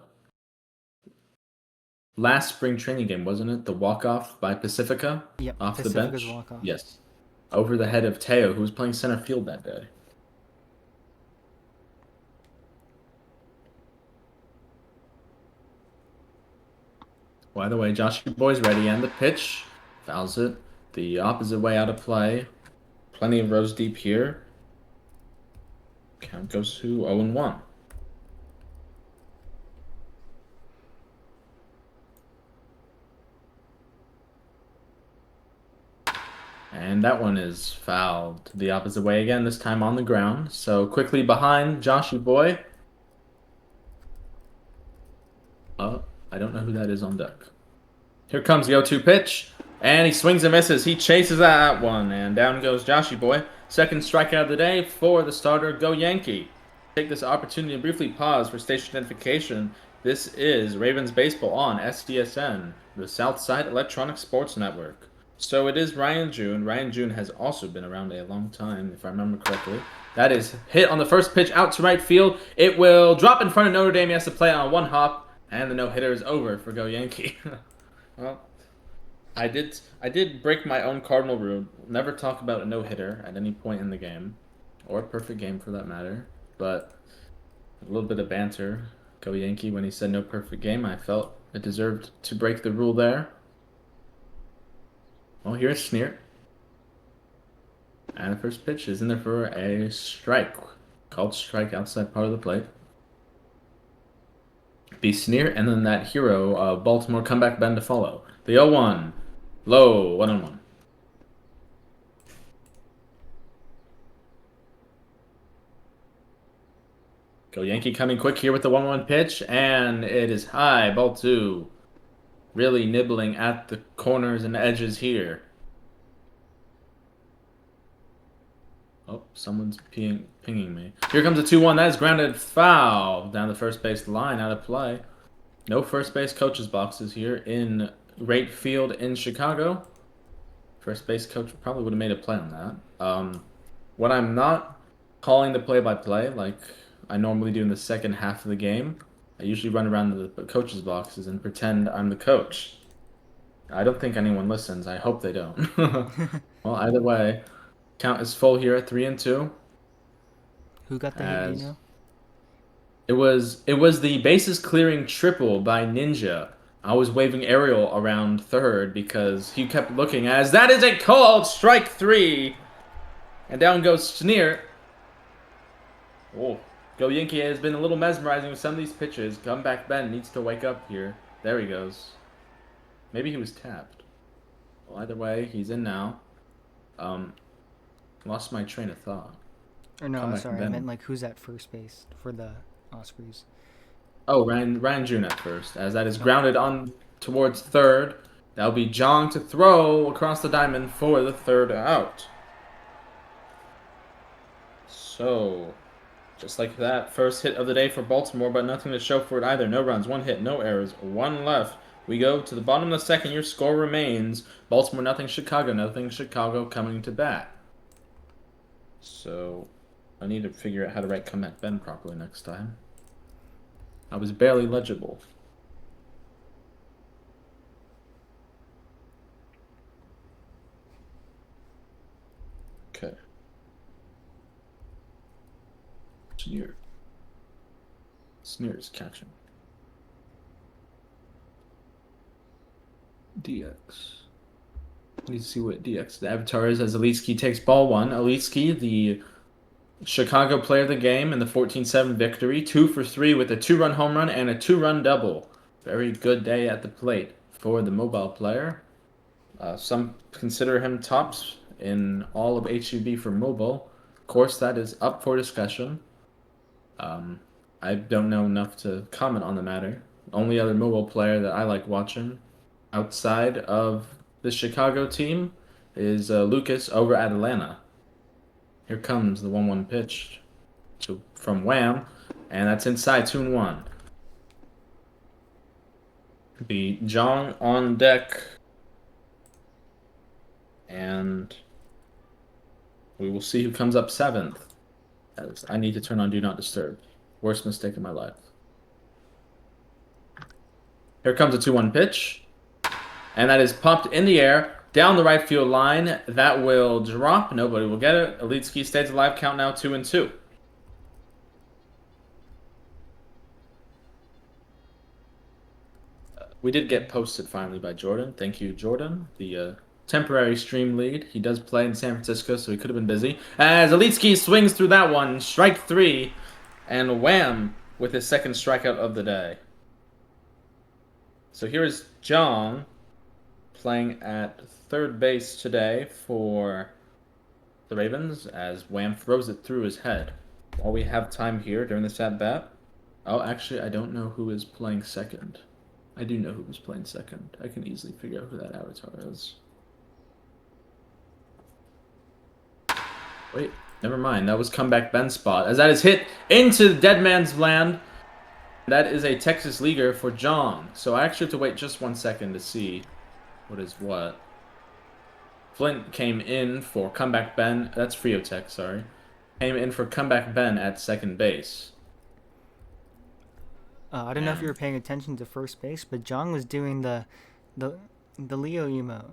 last spring training game, wasn't it? The walk-off by Pacifica Yep, off the Pacifica's bench? walk-off. Yes. Over the head of Teo, who was playing center field that day. By the way, Josh Boy's ready, and the pitch fouls it the opposite way out of play. Plenty of rows deep here. Count goes to 0-1. And that one is fouled the opposite way again, this time on the ground. So quickly behind Joshy Boy. I don't know who that is on deck. Here comes the 0-2 pitch. And he swings and misses. He chases that one. And down goes Joshy Boy. Second strikeout of the day for the starter, GoYankee. Take this opportunity to briefly pause for station identification. This is Ravens Baseball on SDSN, the Southside Electronic Sports Network. So it is Ryan June. Ryan June has also been around a long time, if I remember correctly. That is hit on the first pitch out to right field. It will drop in front of Notre Dame. He has to play on one hop, and the no-hitter is over for GoYankee. Well, I did break my own cardinal rule. Never talk about a no-hitter at any point in the game, or a perfect game for that matter. But a little bit of banter. GoYankee, when he said no perfect game, I felt it deserved to break the rule there. Well, here's Sneer. And the first pitch is in there for a strike. Called strike outside part of the plate. Be Sneer, and then that hero, Baltimore comeback Ben to follow. The 0-1. Low, 1-1. GoYankee coming quick here with the 1-1 pitch, and it is high, ball 2. Really nibbling at the corners and edges here. Oh, someone's pinging me. Here comes a 2-1. That is grounded foul down the first base line, out of play. No first base coach's boxes here in right field in Chicago. First base coach probably would have made a play on that. When I'm not calling the play-by-play like I normally do in the second half of the game, I usually run around the coach's boxes and pretend I'm the coach. I don't think anyone listens. I hope they don't. Well, either way, count is full here at 3-2. Who got the hit, do you know? It was the bases clearing triple by Ninja. I was waving Ariel around third because he kept looking as that is a called strike 3. And down goes Sneer. Oh, GoYankee has been a little mesmerizing with some of these pitches. Comeback Ben needs to wake up here. There he goes. Maybe he was tapped. Well, either way, he's in now. Lost my train of thought. Or no, Comeback sorry, I Ben. meant like who's at first base for the Ospreys. Oh, Ryan June at first, as that is grounded on towards third. That'll be John to throw across the diamond for the third out. So, just like that, first hit of the day for Baltimore, but nothing to show for it either. No runs, one hit, no errors, one left. We go to the bottom of the second. Your score remains Baltimore nothing, Chicago nothing. Chicago coming to bat. So, I need to figure out how to write comeback Ben properly next time. I was barely legible. Okay. Sneer. Sneer is catching. DX. Need to see what DX the avatar is as Alitsky takes ball 1. Alitsky, the Chicago player of the game in the 14-7 victory. 2 for 3 with a 2-run home run and a 2-run double. Very good day at the plate for the mobile player. Some consider him tops in all of HUB for mobile. Of course, that is up for discussion. I don't know enough to comment on the matter. Only other mobile player that I like watching outside of the Chicago team is Lucas over at Atlanta. Here comes the 1-1 pitch. from Wham, and that's inside 2-1. Be Jong on deck, and we will see who comes up 7th. As I need to turn on Do Not Disturb. Worst mistake of my life. Here comes a 2-1 pitch, and that is popped in the air down the right field line. That will drop. Nobody will get it. Elitski stays alive. Count now 2-2. We did get posted finally by Jordan. Thank you, Jordan. The temporary stream lead. He does play in San Francisco, so he could have been busy. As Elitski swings through that one, strike 3, and Wham with his second strikeout of the day. So here is Jong playing at third base today for the Ravens as Wham throws it through his head. While we have time here during this at-bat. Oh, actually, I don't know who is playing second. I do know who was playing second. I can easily figure out who that avatar is. Wait, never mind. That was comeback Ben's spot. As that is hit into the dead man's land. That is a Texas leaguer for Jong. So I actually have to wait just 1 second to see what is what. Flint came in for comeback Ben. That's Friotech, sorry. Came in for comeback Ben at second base. I don't know if you were paying attention to first base, but Jong was doing the Leo emote.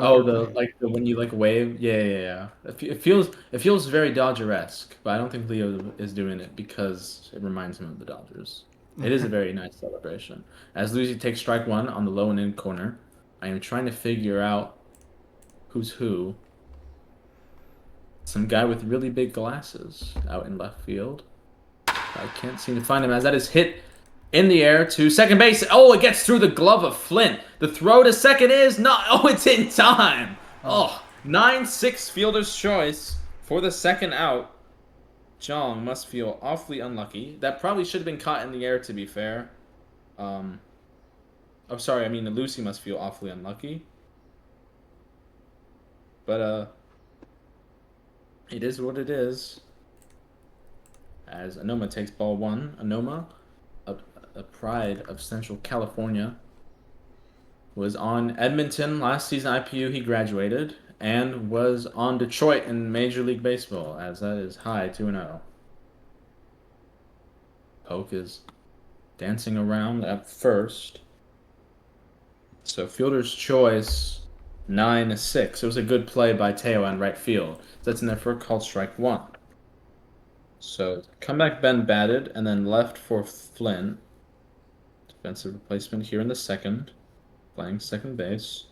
Oh, the when you like wave, yeah. It feels very Dodger-esque, but I don't think Leo is doing it because it reminds him of the Dodgers. It is a very nice celebration. As Lucy takes strike 1 on the low and in corner, I am trying to figure out who's who. Some guy with really big glasses out in left field. I can't seem to find him as that is hit in the air to second base. Oh, it gets through the glove of Flint. The throw to second is not. Oh, it's in time. Oh, 9-6 fielder's choice for the second out. Jong must feel awfully unlucky. That probably should have been caught in the air, to be fair. Oh, sorry. I mean, Lucy must feel awfully unlucky. But, it is what it is. As Anoma takes ball 1. Anoma, a pride of Central California, was on Edmonton last season IPU. He graduated and was on Detroit in Major League Baseball, as that is high 2-0. Poke is dancing around at first. So fielder's choice 9-6. It was a good play by Teo on right field. That's in there for a called strike 1. So comeback Ben batted and then left for Flint. Defensive replacement here in the second, playing second base.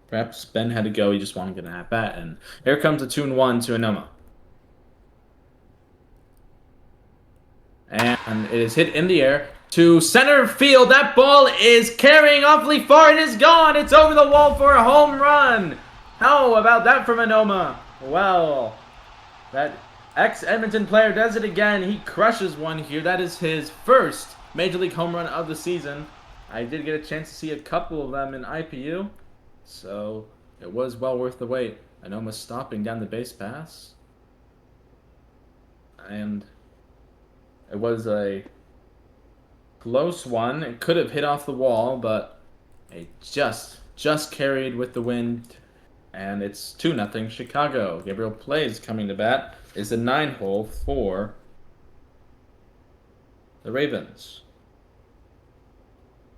Perhaps Ben had to go. He just wanted to get an at bat, and here comes a 2-1 to Anoma. And it is hit in the air to center field. That ball is carrying awfully far and is gone. It's over the wall for a home run. How about that from Anoma? Well, that ex-Edmonton player does it again. He crushes one here. That is his first Major League home run of the season. I did get a chance to see a couple of them in IPU, so it was well worth the wait. Anoma stopping down the base pass. And it was a close one. It could have hit off the wall, but it just carried with the wind. And it's 2-0 Chicago. Gabriel Plays coming to bat. Is the 9-hole for the Ravens.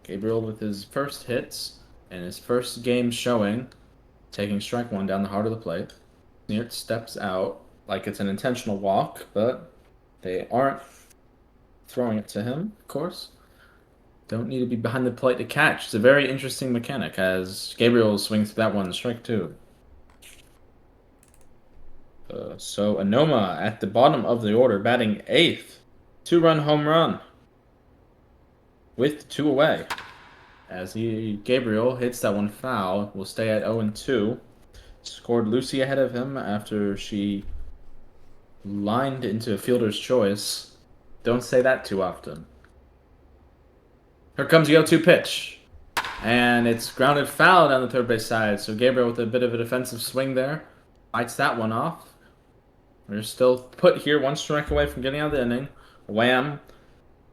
Gabriel with his first hits and his first game showing, taking strike 1 down the heart of the plate. Neert steps out like it's an intentional walk, but they aren't throwing it to him, of course. Don't need to be behind the plate to catch. It's a very interesting mechanic as Gabriel swings that one, strike 2. So Anoma at the bottom of the order, batting 8th. 2-run home run with 2 away. As Gabriel hits that one foul, will stay at 0-2. Scored Lucy ahead of him after she lined into a fielder's choice. Don't say that too often. Here comes the 0-2 pitch. And it's grounded foul down the third base side. So Gabriel with a bit of a defensive swing there. Fights that one off. We're still put here, one strike away from getting out of the inning. Wham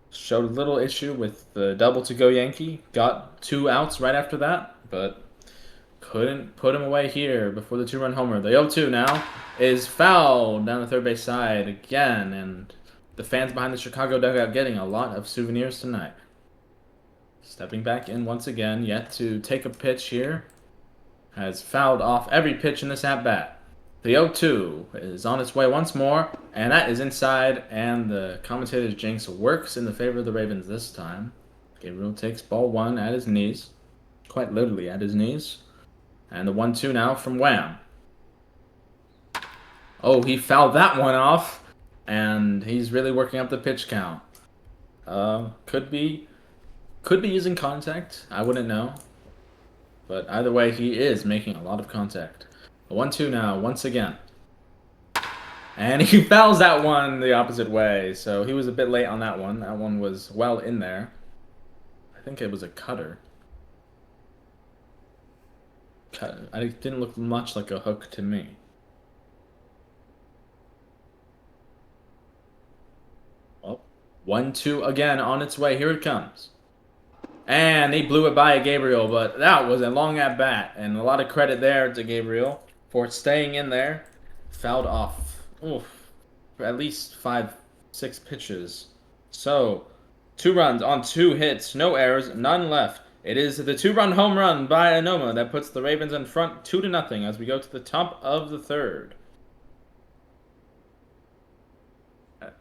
showed a little issue with the double to GoYankee. Got 2 outs right after that, but couldn't put him away here before the 2-run homer. The 0-2 now is fouled down the third base side again, and the fans behind the Chicago dugout getting a lot of souvenirs tonight. Stepping back in once again, yet to take a pitch here. Has fouled off every pitch in this at-bat. The 0-2 is on its way once more, and that is inside, and the commentator's jinx works in the favor of the Ravens this time. Gabriel takes ball 1 at his knees, quite literally at his knees. And the 1-2 now from Wham. Oh, he fouled that one off, and he's really working up the pitch count. Could be using contact. I wouldn't know. But either way, he is making a lot of contact. The 1-2 now, once again. And he fouls that one the opposite way, so he was a bit late on that one. That one was well in there. I think it was a cutter. It didn't look much like a hook to me. Well, 1-2 again on its way. Here it comes. And he blew it by Gabriel, but that was a long at bat, and a lot of credit there to Gabriel for staying in there. Fouled off, for at least 5-6 pitches. So, 2 runs on 2 hits, no errors, none left. It is the 2-run home run by Anoma that puts the Ravens in front 2-0 as we go to the top of the 3rd. It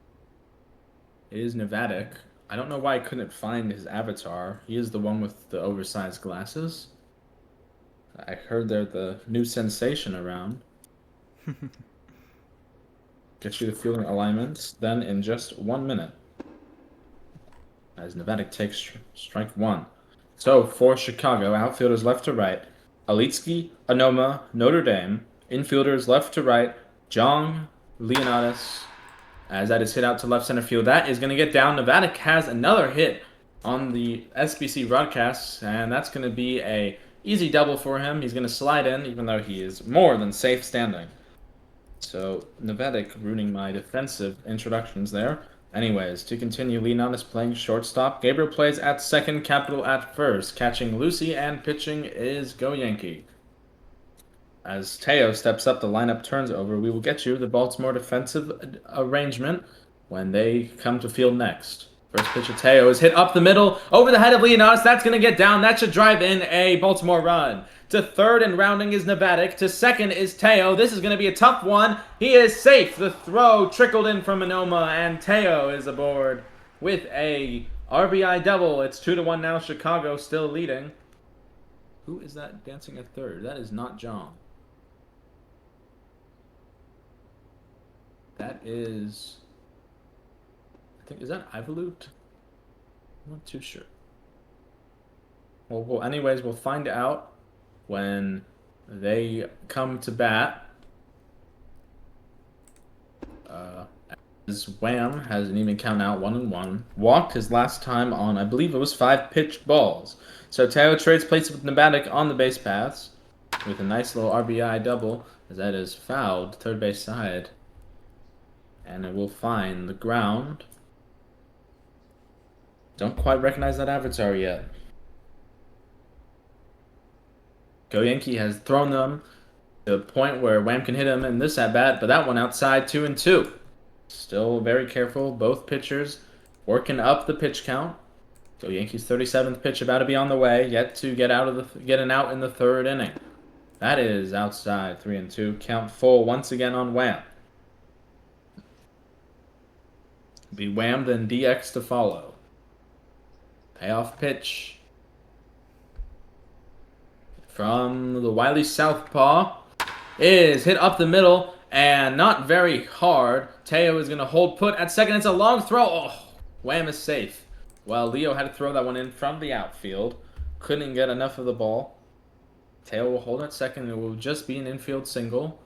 is Nevadic. I don't know why I couldn't find his avatar. He is the one with the oversized glasses. I heard they're the new sensation around. Get you the fielding alignments, then in just 1 minute. As Nevadic takes strike 1. So, for Chicago, outfielders left to right. Alitsky, Anoma, Notre Dame. Infielders left to right. Jong, Leonatus. As that is hit out to left center field. That is going to get down. Nevadic has another hit on the SBC broadcast, and that's going to be a easy double for him. He's going to slide in, even though he is more than safe standing. So, Nevadic ruining my defensive introductions there. Anyways, to continue, Leonatus playing shortstop. Gabriel plays at second, Capital at first. Catching Lucy and pitching is GoYankee. As Teo steps up, the lineup turns over. We will get you the Baltimore defensive arrangement when they come to field next. First pitch of Teo is hit up the middle, over the head of Leonatus. That's going to get down. That should drive in a Baltimore run. To third and rounding is Nevadic. To second is Teo. This is going to be a tough one. He is safe. The throw trickled in from Anoma, and Teo is aboard with a RBI double. It's 2-1 now. Chicago still leading. Who is that dancing at third? That is not John. That is... I think, is that Ivolut? I'm not too sure. Well, anyways, we'll find out when they come to bat. As Wham has an even count out, 1-1. Walked his last time on, I believe it was 5 pitched balls. So Teo trades places with Nevadic on the base paths with a nice little RBI double, as that is fouled third base side. And it will find the ground. Don't quite recognize that avatar yet. GoYankee has thrown them to a point where Wham can hit him in this at-bat, but that one outside, 2-2. Still very careful, both pitchers working up the pitch count. GoYankee's 37th pitch about to be on the way, yet to get an out in the 3rd inning. That is outside, 3-2. Count full once again on Wham. Be Wham, then DX to follow. Payoff pitch from the wily southpaw is hit up the middle and not very hard. Teo is going to hold put at second. It's a long throw. Oh, Wham is safe. Well, Leo had to throw that one in from the outfield. Couldn't get enough of the ball. Teo will hold at second. It will just be an infield single.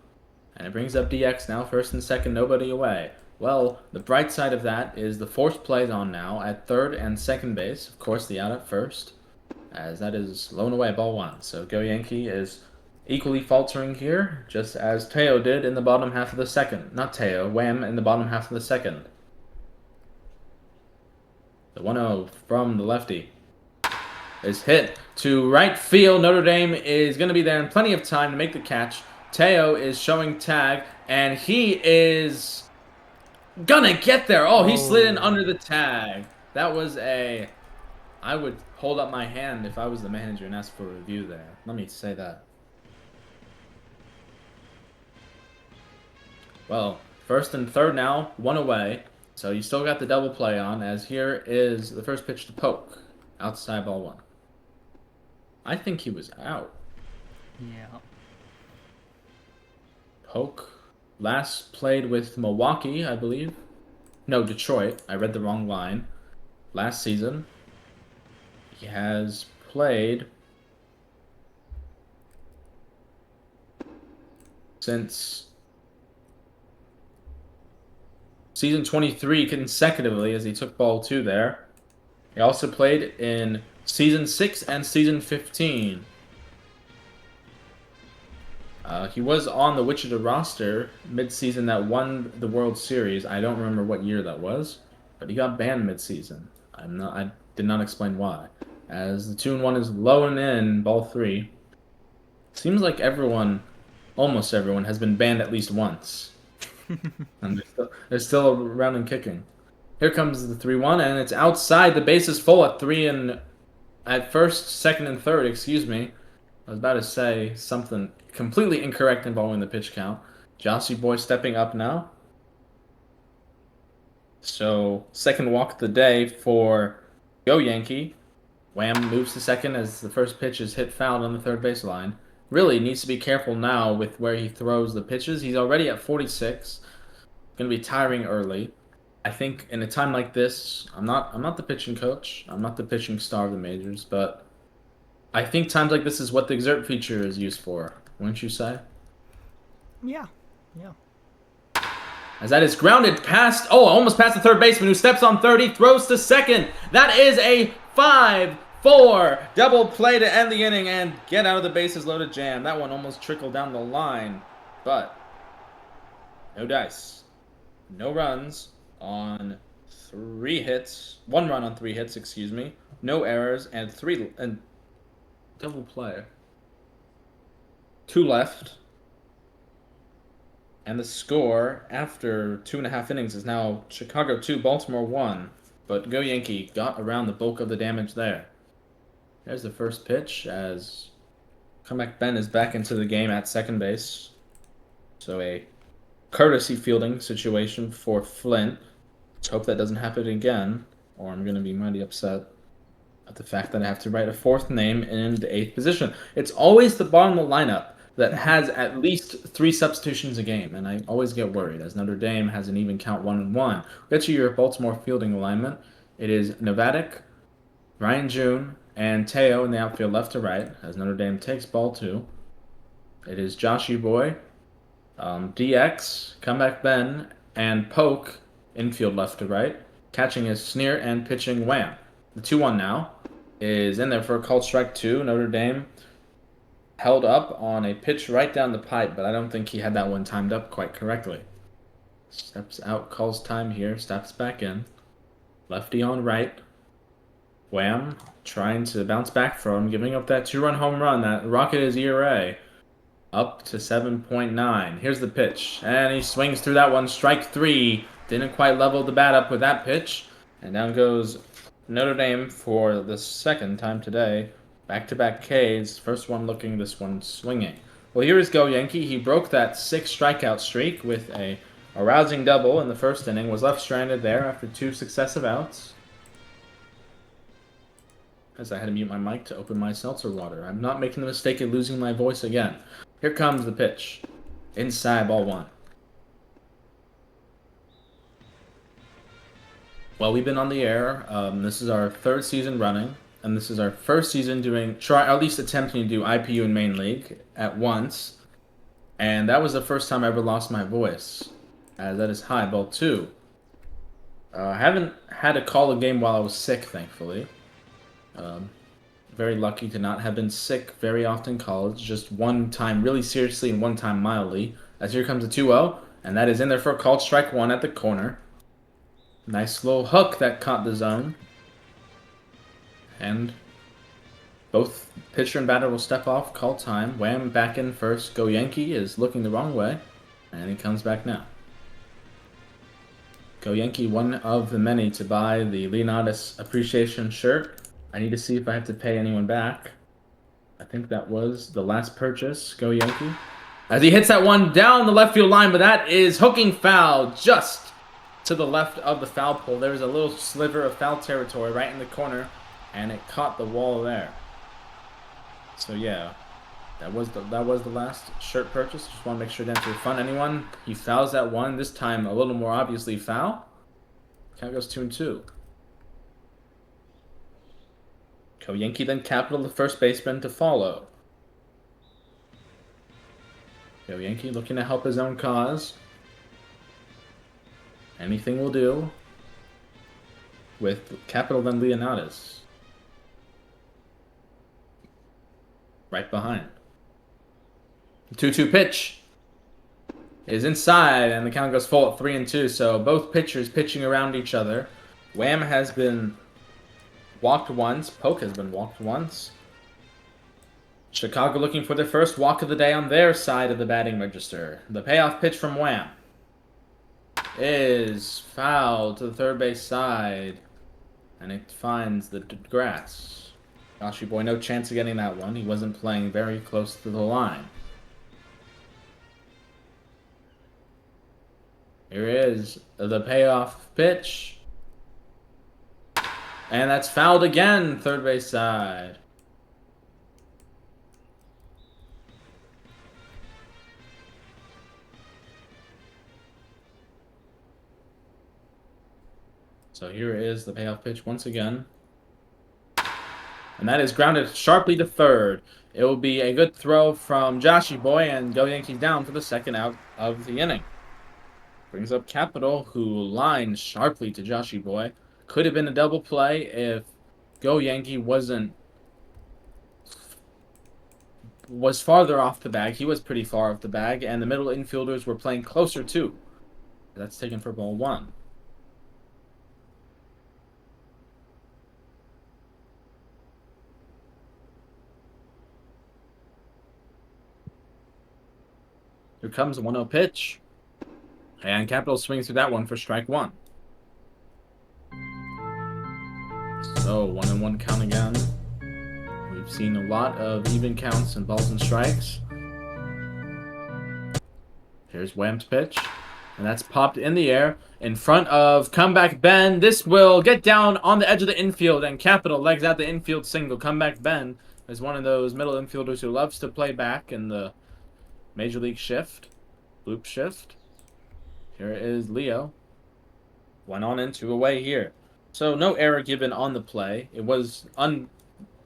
And it brings up DX now, first and second, nobody away. Well, the bright side of that is the forced plays on now at third and second base. Of course, the out at first, as that is blown away, ball 1. So GoYankee is equally faltering here, just as Teo did in the bottom half of the second. Not Teo, Wham in the bottom half of the second. The 1-0 from the lefty is hit to right field. Notre Dame is going to be there in plenty of time to make the catch. Teo is showing tag, and he is gonna get there. Oh, he slid in under the tag. That was a... I would hold up my hand if I was the manager and ask for a review there. Let me say that. Well, first and third now, one away. So you still got the double play on, as here is the first pitch to Poke. Outside ball one. I think he was out. Yeah. Poke last played with Milwaukee, I believe. No, Detroit. I read the wrong line. Last season. He has played since season 23 consecutively, as he took ball 2 there. He also played in season 6 and season 15. He was on the Wichita roster mid-season that won the World Series. I don't remember what year that was, but he got banned mid-season. I did not explain why. As the 2-1 is low and in, ball 3. Seems like almost everyone, has been banned at least once. And they're still around and kicking. Here comes the 3-1, and it's outside. The base is full at first, second, and third, excuse me. I was about to say something completely incorrect involving the pitch count. Joshy Boy stepping up now. So, second walk of the day for GoYankee. Wham moves to second as the first pitch is hit foul on the third baseline. Really needs to be careful now with where he throws the pitches. He's already at 46. Going to be tiring early. I think in a time like this, I'm not the pitching coach. I'm not the pitching star of the majors, but I think times like this is what the exert feature is used for. Wouldn't you say? Yeah. Yeah. As that is grounded past, almost past the third baseman who steps on third, he throws to second. That is a 5-4 double play to end the inning and get out of the bases loaded jam. That one almost trickled down the line, but no dice. No runs on 3 hits. 1 run on 3 hits, excuse me. No errors and double play. 2 left. And the score after 2.5 innings is now Chicago 2, Baltimore 1. But GoYankee got around the bulk of the damage there. There's the first pitch as Comeback Ben is back into the game at second base. So a courtesy fielding situation for Flint. Let's hope that doesn't happen again, or I'm going to be mighty upset at the fact that I have to write a 4th name in the 8th position. It's always the bottom of the lineup that has at least 3 substitutions a game, and I always get worried, as Notre Dame has an even count 1-1. Get you your Baltimore fielding alignment. It is Novatic, Ryan June, and Teo in the outfield left to right, as Notre Dame takes ball 2. It is Joshy Boy, DX, Comeback Ben, and Poke, infield left to right. Catching is Sneer and pitching Wham. The 2-1 now is in there for a called strike 2. Notre Dame held up on a pitch right down the pipe, but I don't think he had that one timed up quite correctly. Steps out, calls time here, steps back in. Lefty on right. Wham trying to bounce back from, giving up that 2-run home run that rocketed his ERA up to 7.9. Here's the pitch, and he swings through that one. Strike 3. Didn't quite level the bat up with that pitch. And down goes Notre Dame for the second time today. Back-to-back Ks. First one looking, this one swinging. Well, here is GoYankee. He broke that 6 strikeout streak with a rousing double in the first inning. Was left stranded there after 2 successive outs. As I had to mute my mic to open my seltzer water. I'm not making the mistake of losing my voice again. Here comes the pitch. Inside, ball 1. Well, we've been on the air. This is our 3rd season running, and this is our 1st season at least attempting to do IPU and Main League at once. And that was the first time I ever lost my voice, as that is high, ball 2. I haven't had to call a game while I was sick, thankfully. The very lucky to not have been sick very often in college. Just one time really seriously and one time mildly. As here comes a 2-0, and that is in there for a called strike one at the corner. Nice little hook that caught the zone. And both pitcher and batter will step off, call time. Wham back in first. GoYankee is looking the wrong way, and he comes back now. GoYankee, one of the many to buy the Leonatus appreciation shirt. I need to see if I have to pay anyone back. I think that was the last purchase. GoYankee. As he hits that one down the left field line, but that is hooking foul just to the left of the foul pole. There's a little sliver of foul territory right in the corner, and it caught the wall there. So yeah, that was the last shirt purchase. Just want to make sure to enter refund anyone. He fouls that one, this time a little more obviously foul. Count goes 2-2. GoYankee then capital the first baseman to follow. GoYankee looking to help his own cause. Anything will do. With capital then Leonatus. Right behind. The 2-2 pitch is inside, and the count goes full at 3-2. So both pitchers pitching around each other. Wham has been walked once. Poke has been walked once. Chicago looking for their first walk of the day on their side of the batting register. The payoff pitch from Wham is fouled to the third base side, and it finds the grass. Joshy Boy, no chance of getting that one. He wasn't playing very close to the line. Here is the payoff pitch. And that's fouled again, third base side. So here is the payoff pitch once again. And that is grounded sharply to third. It will be a good throw from Joshy Boy, and GoYankee down for the second out of the inning. Brings up Capital, who lines sharply to Joshy Boy. Could have been a double play if GoYankee was farther off the bag. He was pretty far off the bag, and the middle infielders were playing closer too. That's taken for ball one. Here comes a 1-0 pitch. And Capital swings through that one for strike one. So 1-1 count again. We've seen a lot of even counts and balls and strikes. Here's Wham's pitch. And that's popped in the air in front of comeback Ben. This will get down on the edge of the infield, and Capital legs out the infield single. Comeback Ben is one of those middle infielders who loves to play back in the Major League shift, loop shift. Here is Leo. Went on into away here. So no error given on the play. It was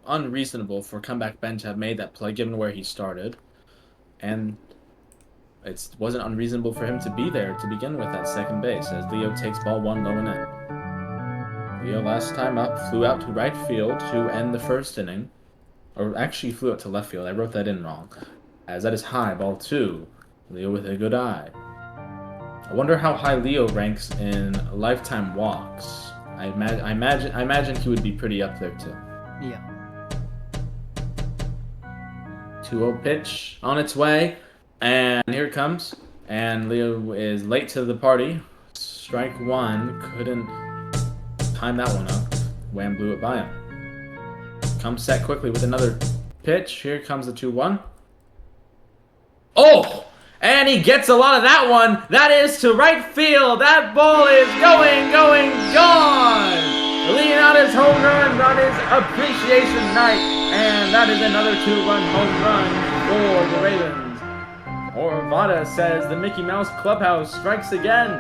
unreasonable for comeback Ben to have made that play given where he started. And it wasn't unreasonable for him to be there to begin with at second base as Leo takes ball one low and in. Leo last time up flew out to right field to end the first inning. Or actually flew out to left field. I wrote that in wrong. As that is high, ball two. Leo with a good eye. I wonder how high Leo ranks in lifetime walks. I imagine he would be pretty up there too. Yeah. 2-0 pitch on its way, and here it comes. And Leo is late to the party. Strike one, couldn't time that one up. Wham blew it by him. Comes set quickly with another pitch. Here comes the 2-1. Oh! And he gets a lot of that one. That is to right field. That ball is going, gone! Leonatus home run on his appreciation night. And that is another 2-run home run for the Ravens. Orvada says the Mickey Mouse Clubhouse strikes again.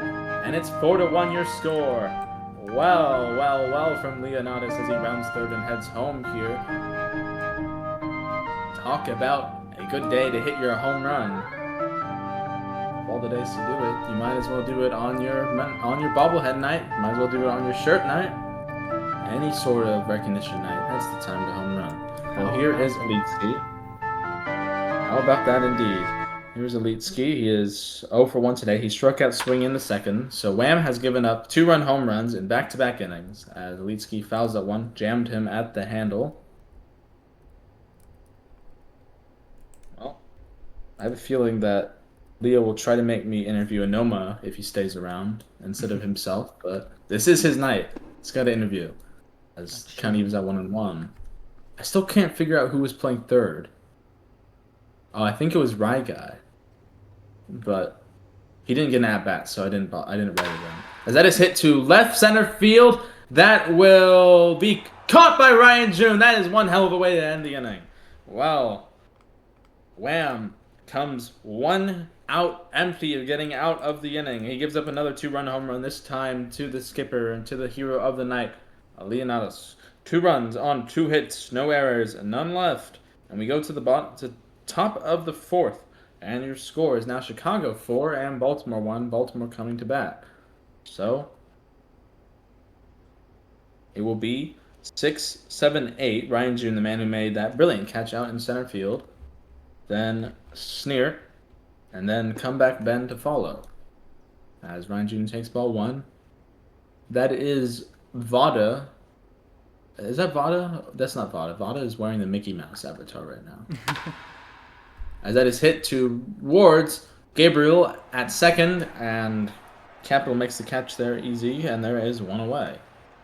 And it's 4-1 your score. Well from Leonatus as he rounds third and heads home here. Talk about a good day to hit your home run. Of all the days to do it, you might as well do it on your bobblehead night. You might as well do it on your shirt night. any sort of recognition night, that's the time to home run. Well, How here about is Elite Ski. How about that indeed? Here's Elite Ski. He is 0 for 1 today. He struck out swinging in the second. So Wham has given up 2-run home runs in back-to-back innings as Elite Ski fouls that one, jammed him at the handle. Well, I have a feeling that Leo will try to make me interview Anoma if he stays around instead of himself, but this is his night. He's got to interview as That's County true. was at 1-1. I still can't figure out who was playing third. Oh, I think it was Rye Guy, but he didn't get an at bat, so I didn't write it down. As that is hit to left center field, that will be caught by Ryan June. That is one hell of a way to end the inning. Well, Wham comes one out empty of getting out of the inning. He gives up another 2-run home run, this time to the skipper and to the hero of the night, Leonatus. 2 runs on 2 hits, no errors, none left. And we go to the top of the 4th. And your score is now Chicago 4 and Baltimore 1. Baltimore coming to bat. So it will be 6, 7, 8. Ryan June, the man who made that brilliant catch out in center field. Then Sneer, and then comeback Ben to follow. As Ryan June takes ball 1. That is Vada. Is that Vada? That's not Vada. Vada is wearing the Mickey Mouse avatar right now. As that is hit towards Gabriel at second, and Capital makes the catch there easy, and there is one away.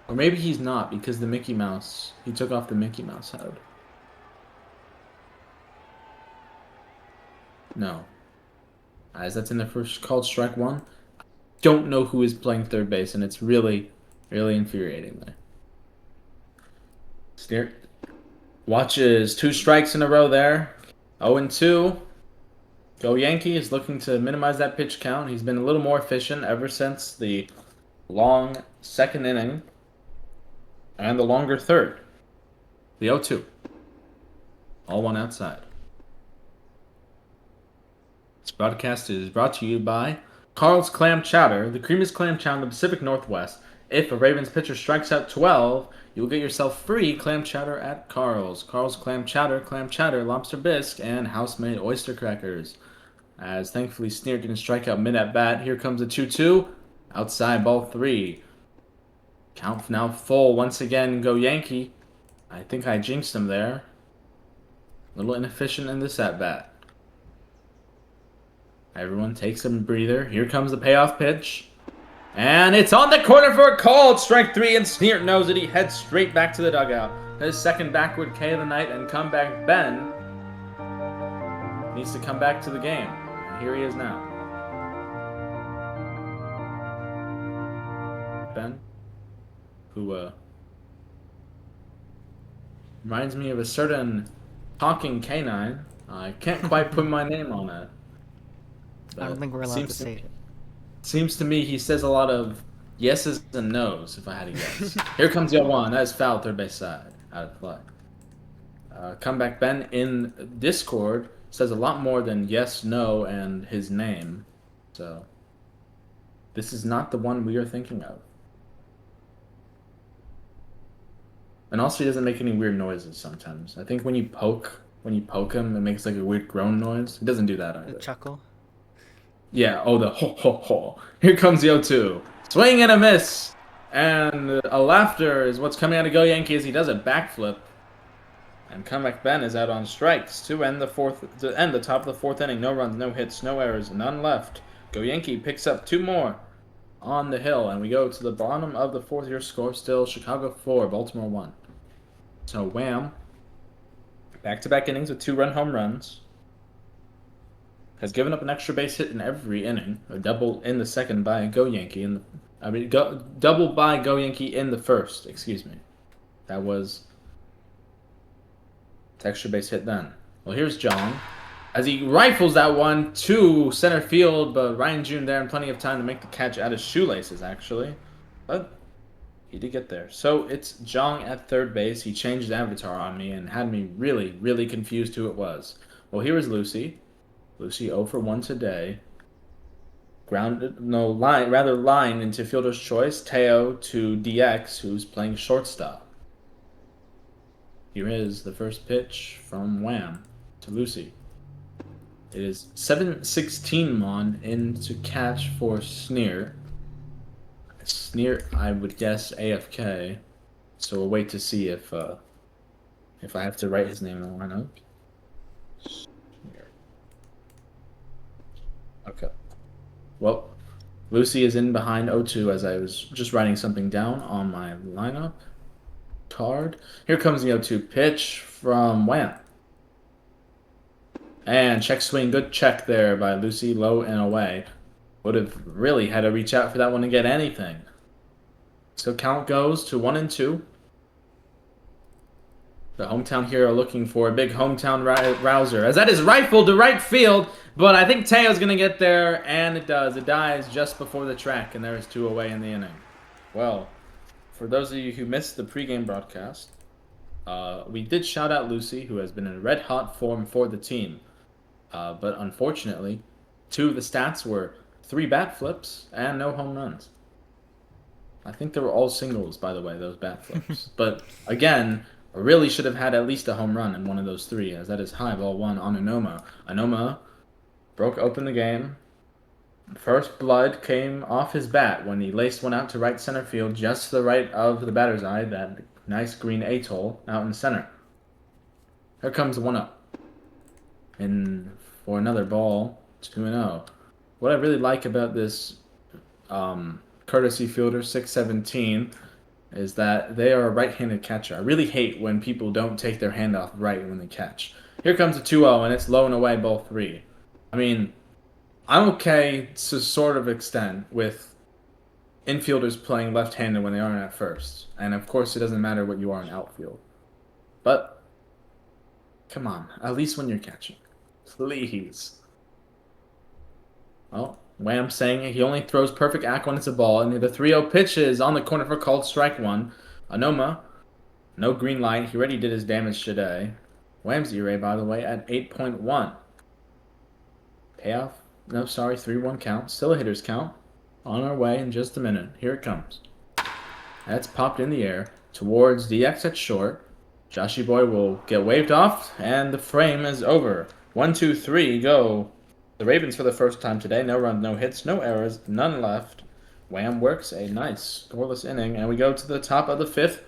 Or maybe he's not, because the Mickey Mouse, he took off the Mickey Mouse head. No. As that's in the first called strike 1. Don't know who is playing third base, and it's really, really infuriating me. Steer watches 2 strikes in a row there. 0-2. GoYankee is looking to minimize that pitch count. He's been a little more efficient ever since the long second inning and the longer third. The 0-2. All one outside. This broadcast is brought to you by Carl's Clam Chowder, the creamiest clam chowder in the Pacific Northwest. If a Ravens pitcher strikes out 12, you will get yourself free clam chowder at Carl's. Carl's Clam Chowder, lobster bisque, and house-made oyster crackers. As thankfully Sneer didn't strike out mid at bat. Here comes a 2-2. Outside ball 3. Count now full. Once again, GoYankee. I think I jinxed him there. A little inefficient in this at bat. Everyone takes a breather. Here comes the payoff pitch. And it's on the corner for a call. It's strike 3, and Sneer knows it. He heads straight back to the dugout. His second backward K of the night, and comeback Ben needs to come back to the game. And here he is now. Ben, who reminds me of a certain talking canine. I can't quite put my name on it. I don't think we're allowed to say it. Seems to me he says a lot of yeses and nos, if I had to guess. Here comes the 0-1. That is foul, third base side. Out of play. Comeback Ben in Discord says a lot more than yes, no, and his name. So, this is not the one we are thinking of. And also, he doesn't make any weird noises sometimes. I think when you poke him, it makes like a weird groan noise. He doesn't do that either. The chuckle. Yeah, oh, the ho ho ho. Here comes the 0-2. Swing and a miss. And a laughter is what's coming out of GoYankee as he does a backflip. And comeback Ben is out on strikes to end the top of the 4th inning. No runs, no hits, no errors, none left. GoYankee picks up 2 more on the hill, and we go to the bottom of the 4th. Your score still Chicago 4, Baltimore 1. So Wham, back-to-back innings with 2-run home runs. Has given up an extra base hit in every inning. A double in the second by GoYankee. Double by GoYankee in the first. Excuse me. That was the extra base hit then. Well, here's John. As he rifles that one to center field, but Ryan June there and plenty of time to make the catch out of shoelaces, actually. But he did get there. So it's Jong at third base. He changed the avatar on me and had me really, really confused who it was. Well, here is Lucy. Lucy 0 for 1 today. line into fielder's choice, Teo to DX, who's playing shortstop. Here is the first pitch from Wham to Lucy. It is 7-16 Mon in to catch for Sneer. Sneer, I would guess AFK. So we'll wait to see if I have to write his name in the lineup. Sneer. Okay. Well, Lucy is in behind 0-2 as I was just writing something down on my lineup card. Here comes the 0-2 pitch from Wham. And check swing, good check there by Lucy, low and away. Would have really had to reach out for that one to get anything. So count goes to 1-2. The hometown hero looking for a big hometown rouser. As that is rifled to right field, but I think Teo's going to get there, and it does. It dies just before the track, and there is 2 away in the inning. Well, for those of you who missed the pregame broadcast, we did shout out Lucy, who has been in red-hot form for the team. But unfortunately, 2 of the stats were 3 bat flips and no home runs. I think they were all singles, by the way, those bat flips. But again, I really should have had at least a home run in one of those 3, as that is high ball 1 on Anoma. Anoma broke open the game. First blood came off his bat when he laced one out to right center field, just to the right of the batter's eye, that nice green atoll out in center. Here comes the 1-0. And for another ball, 2-0. What I really like about this courtesy fielder 617 is that they are a right-handed catcher. I really hate when people don't take their hand off right when they catch. Here comes a 2-0, and it's low and away, ball 3. I mean, I'm okay to sort of extent with infielders playing left-handed when they aren't at first. And of course, it doesn't matter what you are in outfield. But, come on, at least when you're catching. Please. Well, Wham saying he only throws perfect act when it's a ball, and the 3-0 pitch is on the corner for called strike 1. Anoma, no green light. He already did his damage today. Wham's ERA, by the way, at 8.1. Payoff. No, sorry, 3-1 count. Still a hitter's count. On our way in just a minute. Here it comes. That's popped in the air towards DX at short. Joshy Boy will get waved off, and the frame is over. 1, 2, 3, go. The Ravens for the first time today. No runs, no hits, no errors, none left. Wham works a nice scoreless inning, and we go to the top of the 5th.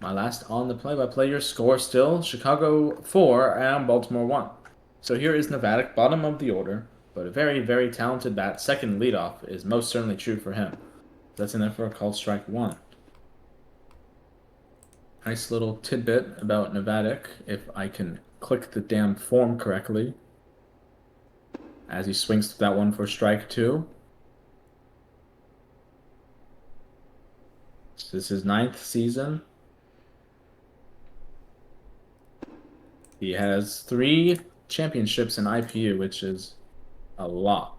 My last on the play-by-play, your score still Chicago 4 and Baltimore 1. So here is Nevada, bottom of the order, but a very, very talented bat. Second leadoff is most certainly true for him. That's in there for a called strike 1. Nice little tidbit about Nevada, if I can click the damn form correctly. As he swings that one for strike 2. This is his 9th season. He has 3 championships in IPU, which is a lot.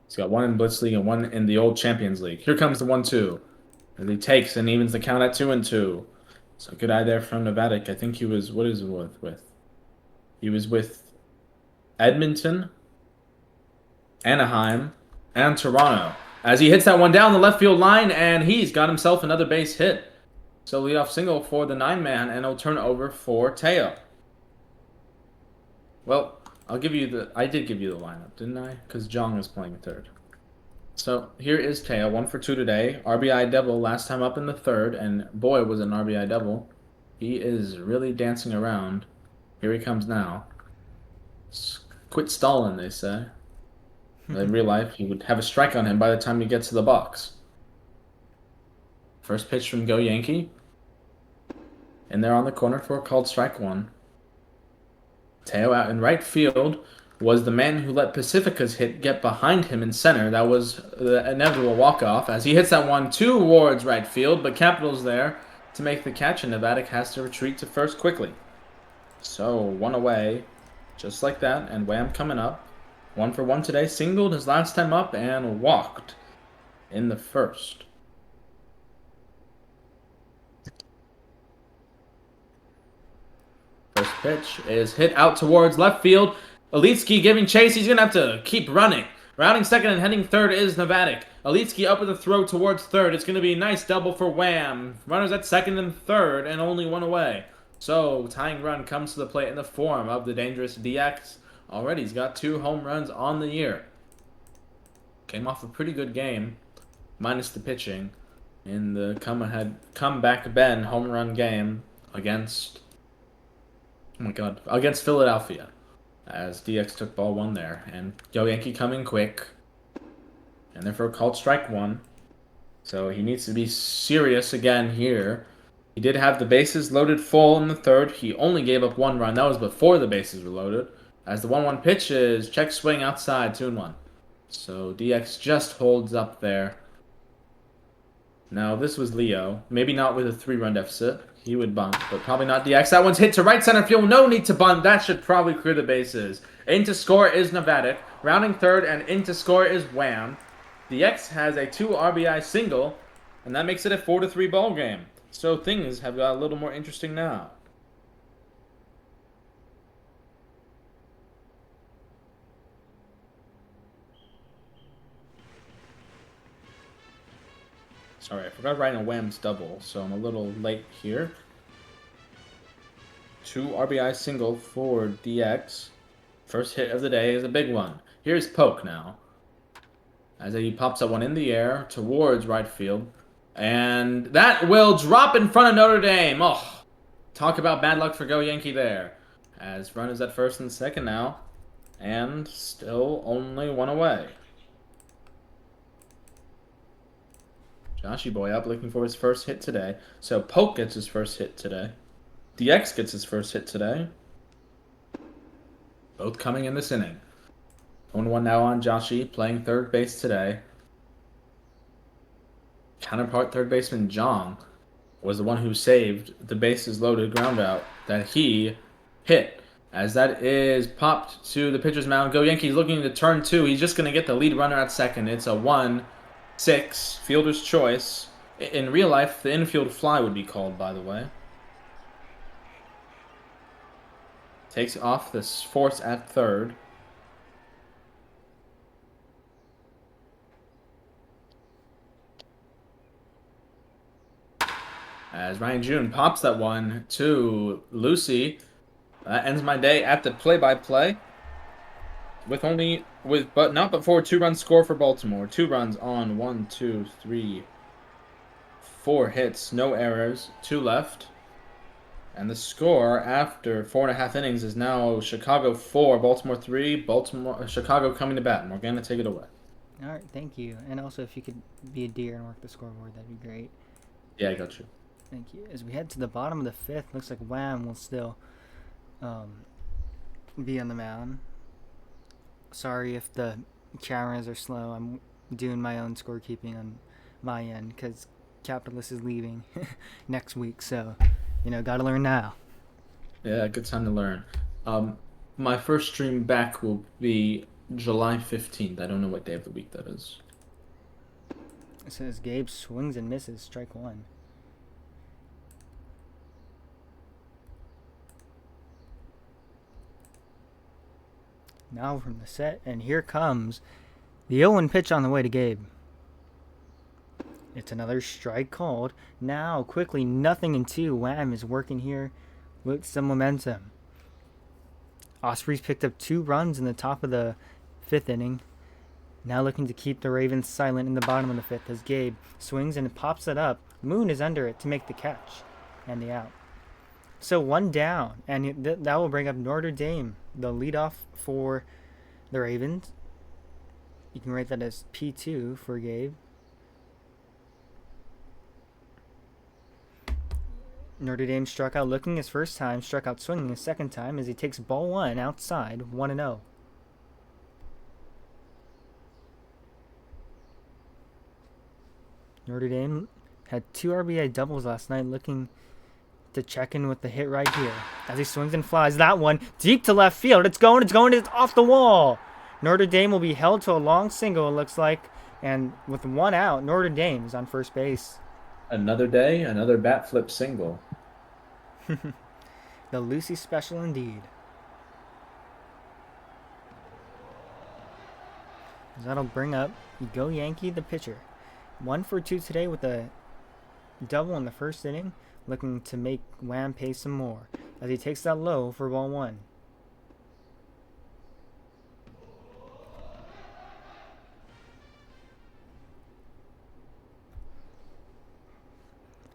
He's got 1 in Blitz League and 1 in the old Champions League. Here comes the 1-2. As he takes and evens the count at 2-2. So good eye there from Nevada. I think he was, what is he with? He was with Edmonton, Anaheim, and Toronto. As he hits that one down the left field line, and he's got himself another base hit. So leadoff single for the 9-man, and it'll turn over for Teo. Well, I did give you the lineup, didn't I? Because Jong is playing third. So here is Teo, 1 for 2 today. RBI double last time up in the 3rd, and boy, was an RBI double. He is really dancing around. Here he comes now. Quit stalling, they say. In real life, he would have a strike on him by the time he gets to the box. First pitch from GoYankee. And they're on the corner for a called strike 1. Teo out in right field was the man who let Pacifica's hit get behind him in center. That was the inevitable walk-off as he hits that one towards right field, but Capital's there to make the catch, and Nevada has to retreat to first quickly. So, 1 away, just like that, and Wham coming up. 1 for 1 today, singled his last time up and walked in the 1st. First pitch is hit out towards left field. Elitsky giving chase. He's going to have to keep running Rounding second and heading third is Novatic. Alitsky up with a throw towards third. It's going to be a nice double for Wham. Runners at second and third and only one away. So, tying run comes to the plate in the form of the dangerous DX. Already, he's got 2 home runs on the year. Came off a pretty good game, minus the pitching, in the comeback Ben home run game against, oh my god, against Philadelphia. As DX took ball 1 there. And GoYankee coming quick. And therefore called strike 1. So he needs to be serious again here. He did have the bases loaded full in the third. He only gave up 1 run. That was before the bases were loaded. As the 1-1 pitch is check swing outside, 2-1. So DX just holds up there. Now this was Leo. Maybe not with a 3-run deficit. He would bunt, but probably not DX. That one's hit to right center field. No need to bunt. That should probably clear the bases. In to score is Novatic. Rounding third and in to score is Wham. DX has a 2 RBI single, and that makes it a 4-3 ball game. So things have got a little more interesting now. Sorry, I forgot writing a Wham's double, so I'm a little late here. 2 RBI single for DX. First hit of the day is a big one. Here's Poke now. As he pops that one in the air towards right field. And that will drop in front of Notre Dame. Oh, talk about bad luck for GoYankee there. As runners at first and second now. And still only 1 away. Joshy boy up looking for his first hit today. So Poke gets his first hit today. DX gets his first hit today. Both coming in this inning. 1-1 now on Joshy, playing third base today. Counterpart third baseman Jong was the one who saved the bases loaded ground out that he hit. As that is popped to the pitcher's mound. GoYankee's looking to turn 2. He's just going to get the lead runner at second. It's a 1-6 fielder's choice. In real life, the infield fly would be called, by the way. Takes off the force at third. As Ryan June pops that one to Lucy. That ends my day at the play-by-play. But not before a 2-run score for Baltimore. 2 runs on 1, 2, 3, 4 hits, no errors, 2 left. And the score after 4.5 innings is now Chicago 4, Baltimore 3. Chicago coming to bat. Morgana, take it away. All right, thank you. And also, if you could be a deer and work the scoreboard, that'd be great. Yeah, I got you. Thank you. As we head to the bottom of the 5th, looks like Wham will still be on the mound. Sorry if the cameras are slow. I'm doing my own scorekeeping on my end because Capitalist is leaving next week. So, gotta learn now. Yeah, good time to learn. My first stream back will be July 15th. I don't know what day of the week that is. It says Gabe swings and misses, strike 1. Now from the set, and here comes the 0-1 pitch on the way to Gabe. It's another strike called. Now, quickly, 0-2. Wham is working here with some momentum. Ospreys picked up 2 runs in the top of the 5th inning. Now looking to keep the Ravens silent in the bottom of the 5th as Gabe swings and pops it up. Moon is under it to make the catch and the out. So 1 down, and that will bring up Notre Dame, the leadoff for the Ravens. You can write that as P2 for Gabe. Notre Dame struck out looking his first time, struck out swinging his second time as he takes ball 1 outside, 1-0. Notre Dame had 2 RBI doubles last night, looking to check in with the hit right here. As he swings and flies that one deep to left field. It's off the wall. Notre Dame will be held to a long single, it looks like. And with 1 out, Notre Dame is on first base. Another day, another bat flip single. The Lucy special indeed. So that'll bring up GoYankee, the pitcher. 1 for 2 today with a double in the first inning, looking to make Wham pay some more as he takes that low for ball 1.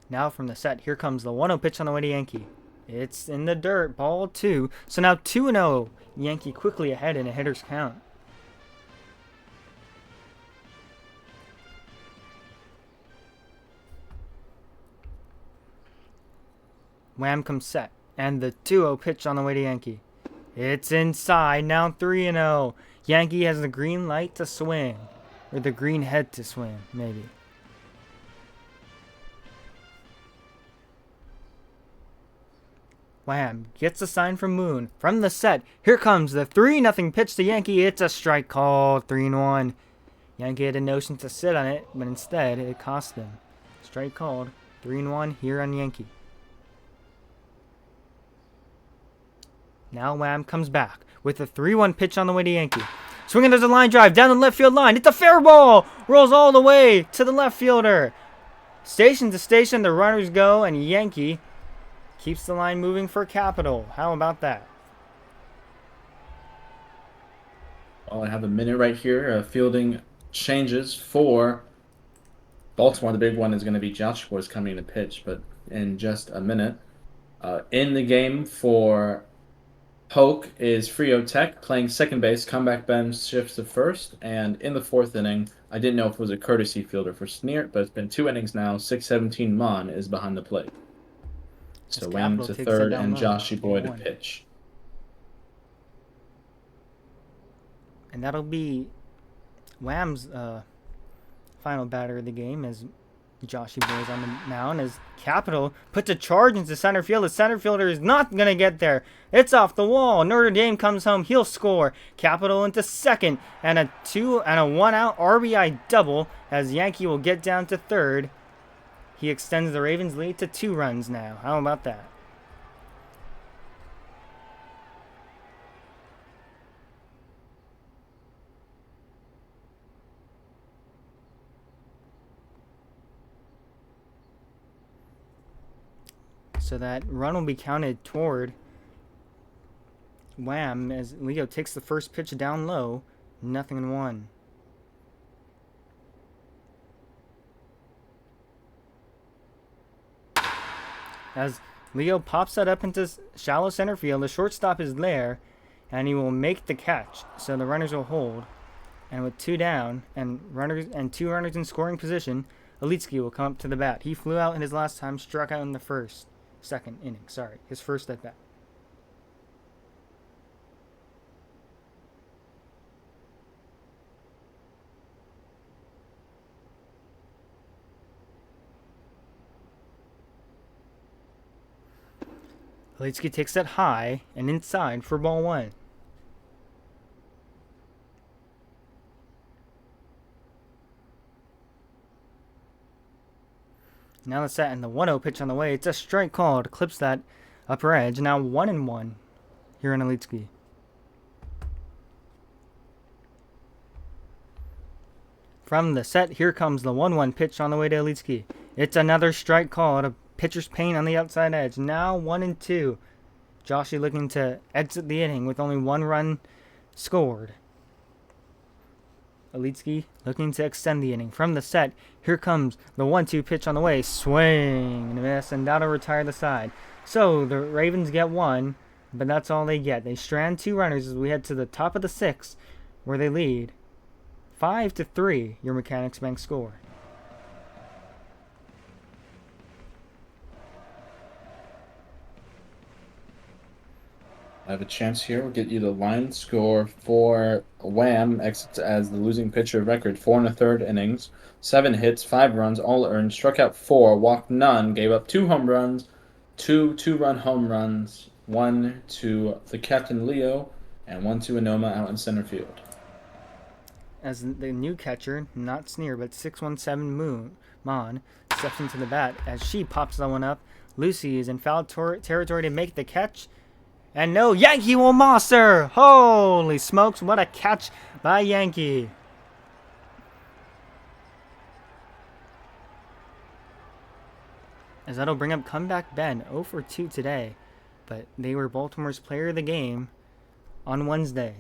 Now from the set, here comes the 1-0 pitch on the way to Yankee. It's in the dirt, ball 2. So now 2-0. Yankee quickly ahead in a hitter's count. Wham comes set, and the 2-0 pitch on the way to Yankee. It's inside, now 3-0. Yankee has the green light to swing, or the green head to swing, maybe. Wham gets a sign from Moon. From the set, here comes the 3-0 pitch to Yankee. It's a strike called, 3-1. Yankee had a notion to sit on it, but instead it cost him. Strike called, 3-1 here on Yankee. Now Wham comes back with a 3-1 pitch on the way to Yankee. Swinging as a line drive down the left field line. It's a fair ball. Rolls all the way to the left fielder. Station to station, the runners go, and Yankee keeps the line moving for Capital. How about that? Well, I have a minute right here. Fielding changes for Baltimore. The big one is going to be Joshua is coming to pitch, but in just a minute. In the game for Polk is Frio Tech playing second base. Comeback Ben shifts to first. And in the fourth inning, I didn't know if it was a courtesy fielder for Sneert, but it's been 2 innings now. 6-17 Mon is behind the plate. So Wham to third and Joshy Boy to pitch. And that'll be Wham's final batter of the game as Joshy Boy's on the mound as Capital puts a charge into center field. The center fielder is not going to get there. It's off the wall. Notre Dame comes home. He'll score. Capital into second and a 1-out RBI double as Yankee will get down to third. He extends the Ravens' lead to 2 runs now. How about that? So that run will be counted toward Wham as Leo takes the first pitch down low. 0-1. As Leo pops that up into shallow center field, the shortstop is there, and he will make the catch. So the runners will hold, and with 2 down and 2 runners in scoring position, Alitsky will come up to the bat. He flew out in his last time, struck out in the second inning. His first at bat. Alitsky takes that high and inside for ball 1. Now the set and the 1-0 pitch on the way. It's a strike called. Clips that upper edge. Now 1-1 here in Alitsky. From the set, here comes the 1-1 pitch on the way to Alitsky. It's another strike called. A pitcher's pain on the outside edge. Now 1-2. Joshy looking to exit the inning with only 1 run scored. Alitsky looking to extend the inning. From the set, here comes the 1-2 pitch on the way. Swing and a miss, and that'll retire the side. So the Ravens get 1, but that's all they get. They strand 2 runners as we head to the top of the 6th, where they lead 5-3. Your Mechanics Bank score. I have a chance here. We'll get you the line score for Wham. Exits as the losing pitcher record. 4 1/3 innings, 7 hits, 5 runs, all earned. Struck out 4, walked none, gave up 2 home runs, 2 2-run home runs, 1 to the captain Leo, and 1 to Anoma out in center field. As the new catcher, not Sneer, but 617 Mon, steps into the bat as she pops that one up. Lucy is in foul territory to make the catch. And no, Yankee will moss her! Holy smokes, what a catch by Yankee. As that'll bring up comeback Ben, 0 for 2 today. But they were Baltimore's player of the game on Wednesday.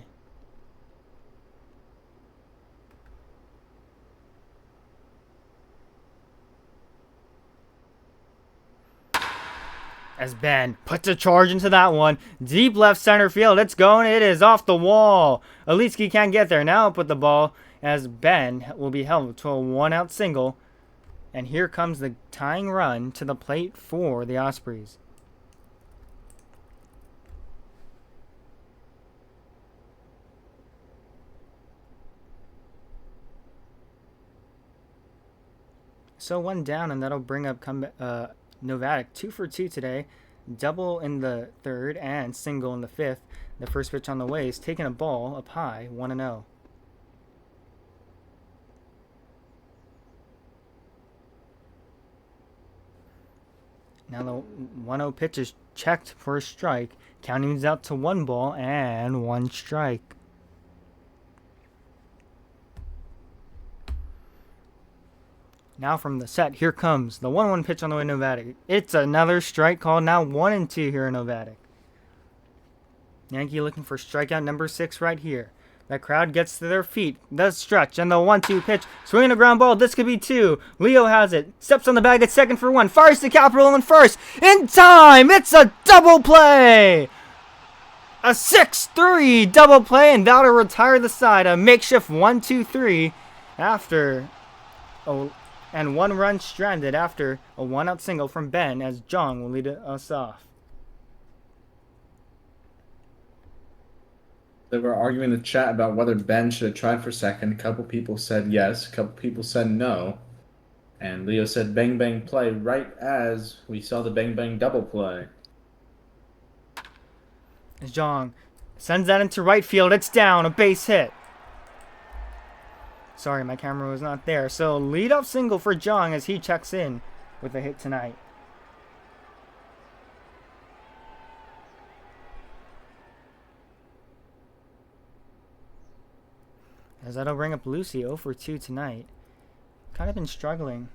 As Ben puts a charge into that one. Deep left center field. It's going. It is off the wall. Alitsky can't get there. Now up with the ball as Ben will be held to a 1-out single. And here comes the tying run to the plate for the Ospreys. So one down, and that'll bring up Novatic 2 for 2 today. Double in the third and single in the fifth. The first pitch on the way is taking a ball up high, 1-0. Now the 1-0 pitch is checked for a strike. Counting out to 1 ball and 1 strike. Now from the set, here comes the 1-1 pitch on the way to Novatic. It's another strike call. Now 1-2 here in Novatic. Yankee looking for strikeout number 6 right here. That crowd gets to their feet. The stretch and the 1-2 pitch. Swinging a ground ball. This could be 2. Leo has it. Steps on the bag at second for 1. Fires to Capital in first. In time. It's a double play. A 6-3 double play. And that'll retire the side. A makeshift 1-2-3 after... and 1 run stranded after a 1-out single from Ben as Jong will lead us off. They were arguing in the chat about whether Ben should have tried for second. A couple people said yes. A couple people said no. And Leo said bang bang play right as we saw the bang bang double play. As Jong sends that into right field. It's down. A base hit. Sorry, my camera was not there. So leadoff single for Jong as he checks in with a hit tonight. As that'll bring up Lucy 0 for 2 tonight. Kind of been struggling.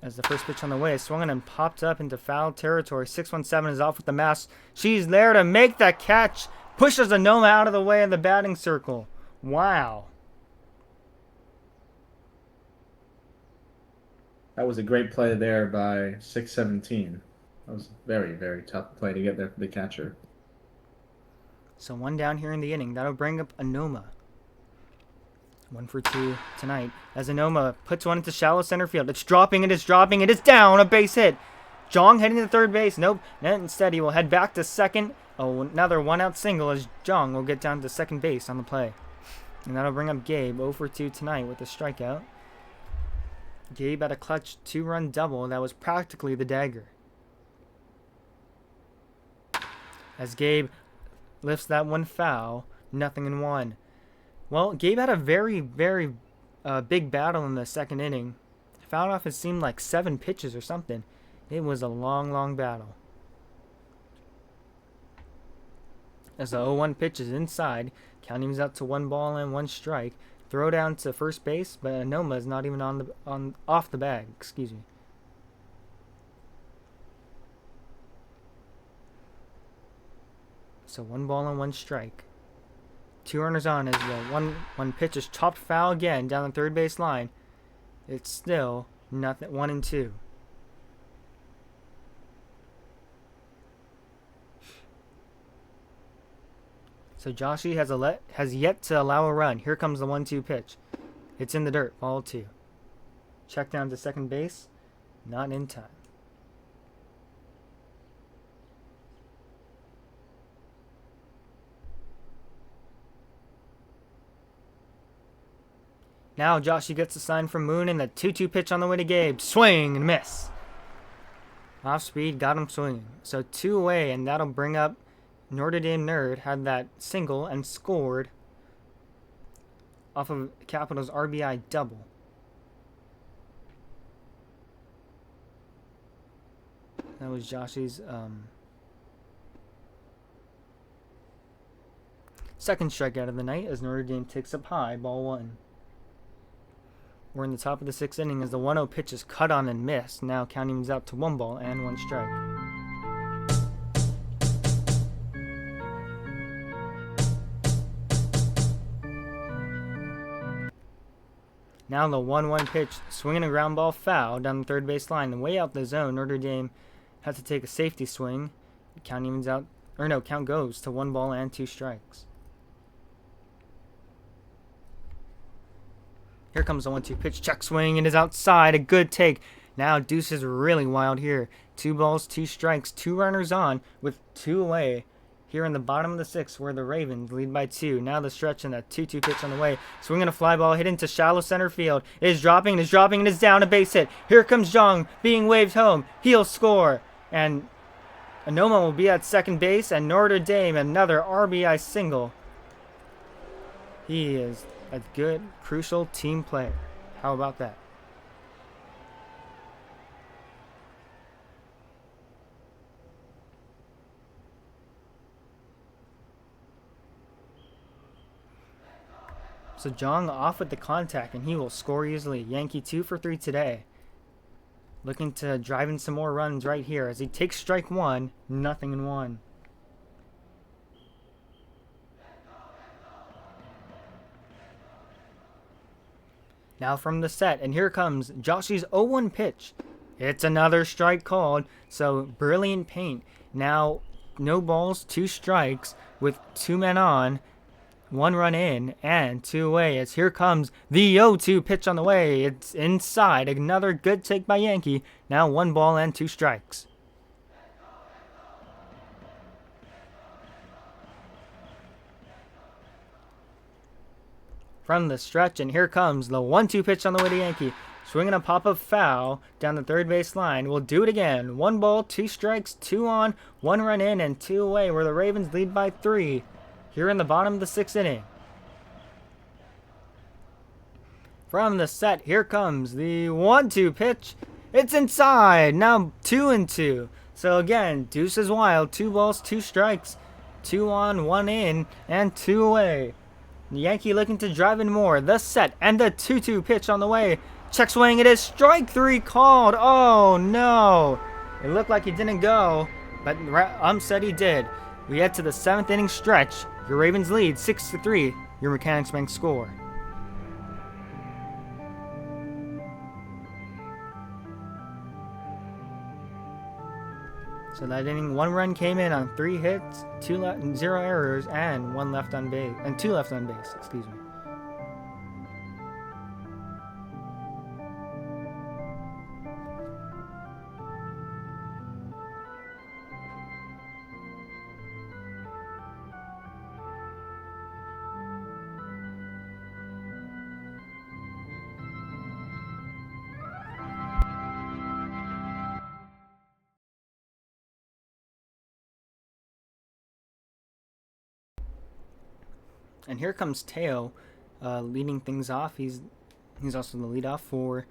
As the first pitch on the way is swung and popped up into foul territory. 617 is off with the mask. She's there to make that catch. Pushes Anoma out of the way of the batting circle. Wow. That was a great play there by 617. That was a very, very tough play to get there for the catcher. So 1 down here in the inning. That'll bring up Anoma. 1 for 2 tonight. As Anoma puts one into shallow center field. It's dropping. It is dropping. It is down. A base hit. Jong heading to third base. Nope. Instead, he will head back to second. Oh, another 1-out single as Jong will get down to second base on the play. And that'll bring up Gabe 0 for 2 tonight with a strikeout. Gabe had a clutch 2-run double that was practically the dagger. As Gabe lifts that one foul, 0-1. Well, Gabe had a very, very big battle in the second inning. Fouled off, it seemed like 7 pitches or something. It was a long, long battle. As the 0-1 pitch is inside, counting is out to 1 ball and 1 strike. Throw down to first base, but Anoma is not even off the bag. Excuse me. So 1 ball and 1 strike. 2 runners on as the one pitch is chopped foul again down the third base line. It's still 1-2. So Joshi has yet to allow a run. Here comes the 1-2 pitch. It's in the dirt. Ball 2. Check down to second base. Not in time. Now Joshi gets a sign from Moon and the 2-2 pitch on the way to Gabe. Swing and miss. Off speed, got him swinging. So 2 away, and that'll bring up Notre Dame Nerd. Had that single and scored off of Capital's RBI double. That was Joshy's second strikeout of the night as Notre Dame takes up high, ball 1. We're in the top of the 6th inning as the 1-0 pitch is cut on and missed. Now counting things out to 1 ball and 1 strike. Now the 1-1 pitch, swinging a ground ball foul down the third base line and way out the zone. Notre Dame had to take a safety swing. Count evens out, or no, count goes to 1 ball and 2 strikes. Here comes the 1-2 pitch, check swing, and is outside. A good take. Now Deuce is really wild here. 2 balls, 2 strikes, 2 runners on with 2 away. Here in the bottom of the 6th where the Ravens lead by 2. Now the stretch and that 2-2 pitch on the way. Swinging a fly ball hit into shallow center field. It is dropping, and is down, a base hit. Here comes Zhang being waved home. He'll score. And Anoma will be at second base, and Notre Dame another RBI single. He is a good, crucial team player. How about that? So Zhang off with the contact, and he will score easily. Yankee 2 for 3 today. Looking to drive in some more runs right here as he takes strike 1, 0-1. Now from the set, and here comes Joshy's 0-1 pitch. It's another strike called, so brilliant paint. Now no balls, 2 strikes with 2 men on. 1 run in and 2 away as here comes the 0-2 pitch on the way. It's inside. Another good take by Yankee. Now 1 ball and 2 strikes. From the stretch, and here comes the 1-2 pitch on the way to Yankee. Swinging a pop-up foul down the third base line. We'll do it again. 1 ball, 2 strikes, 2 on, 1 run in and 2 away where the Ravens lead by 3. Here in the bottom of the 6th inning. From the set, here comes the 1-2 pitch. It's inside. Now 2-2. So again, Deuce is wild. 2 balls, 2 strikes. 2 on, 1 in, and 2 away. The Yankee looking to drive in more. The set and the 2-2 pitch on the way. Check swing. It is strike 3 called. Oh no. It looked like he didn't go, but said he did. We head to the 7th inning stretch. Your Ravens lead 6-3. Your Mechanics Bank score. So that inning, 1 run came in on 3 hits, 0 errors, and 1 left on base, and 2 left on base. Excuse me. And here comes Teo, leading things off. He's also the leadoff for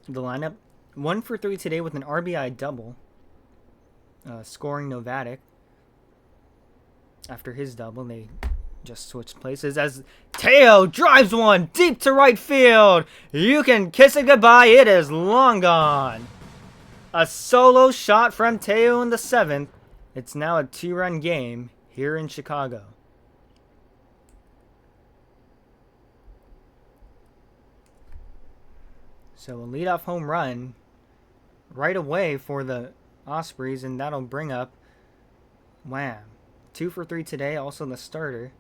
the lineup. 1 for 3 today with an RBI double, scoring Novatic. After his double, they just switched places as Teo drives one deep to right field. You can kiss it goodbye. It is long gone. A solo shot from Teo in the 7th. It's now a 2-run game here in Chicago. So a leadoff home run right away for the Ospreys, and that'll bring up Wham. 2 for 3 today, also the starter.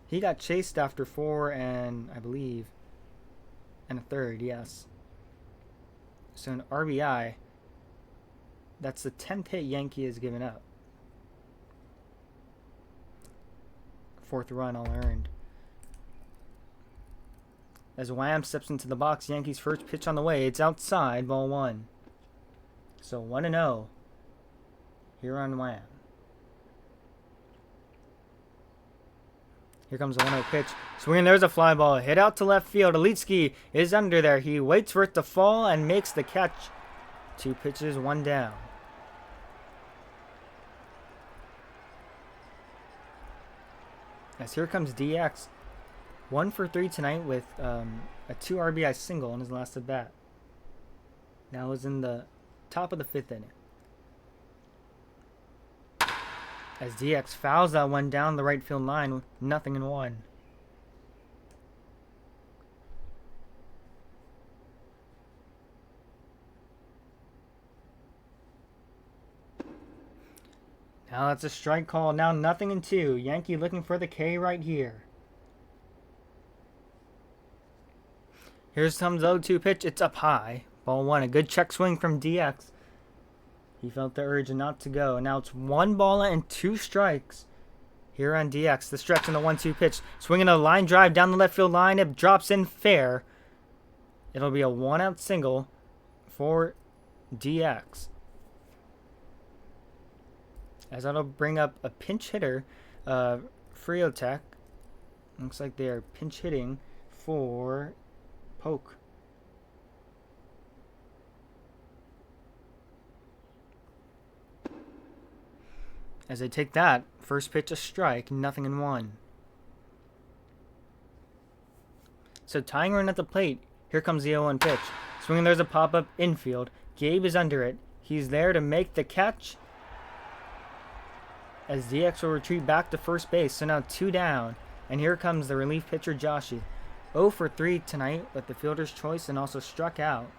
He got chased after 4 and, I believe, and a third, yes. So an RBI. That's the 10th hit Yankee has given up. 4th run all earned. As Wham steps into the box, Yankees' first pitch on the way. It's outside, ball 1. So 1-0 here on Wham. Here comes the 1-0 pitch. Swinging, there's a fly ball. Hit out to left field. Alitsky is under there. He waits for it to fall and makes the catch. 2 pitches, 1 down. As here comes DX. 1 for 3 tonight with a 2 RBI single in his last at bat. Now is in the top of the 5th inning. As DX fouls that one down the right field line with 0-1. Now that's a strike call. Now 0-2. Yankee looking for the K right here. Here's comes 0-2 pitch. It's up high. Ball 1. A good check swing from DX. He felt the urge not to go. Now it's 1 ball and 2 strikes. Here on DX. The stretch and the 1-2 pitch. Swinging a line drive down the left field line. It drops in fair. It'll be a 1-out single for DX. As that'll bring up a pinch hitter, Friotech. Looks like they are pinch hitting for Poke. As they take that, first pitch a strike, 0-1. So tying run at the plate. Here comes the 0-1 pitch. Swinging, there's a pop-up infield. Gabe is under it. He's there to make the catch. As DX will retreat back to first base. So now 2 down. And here comes the relief pitcher, Joshi. 0 for 3 tonight with the fielder's choice and also struck out.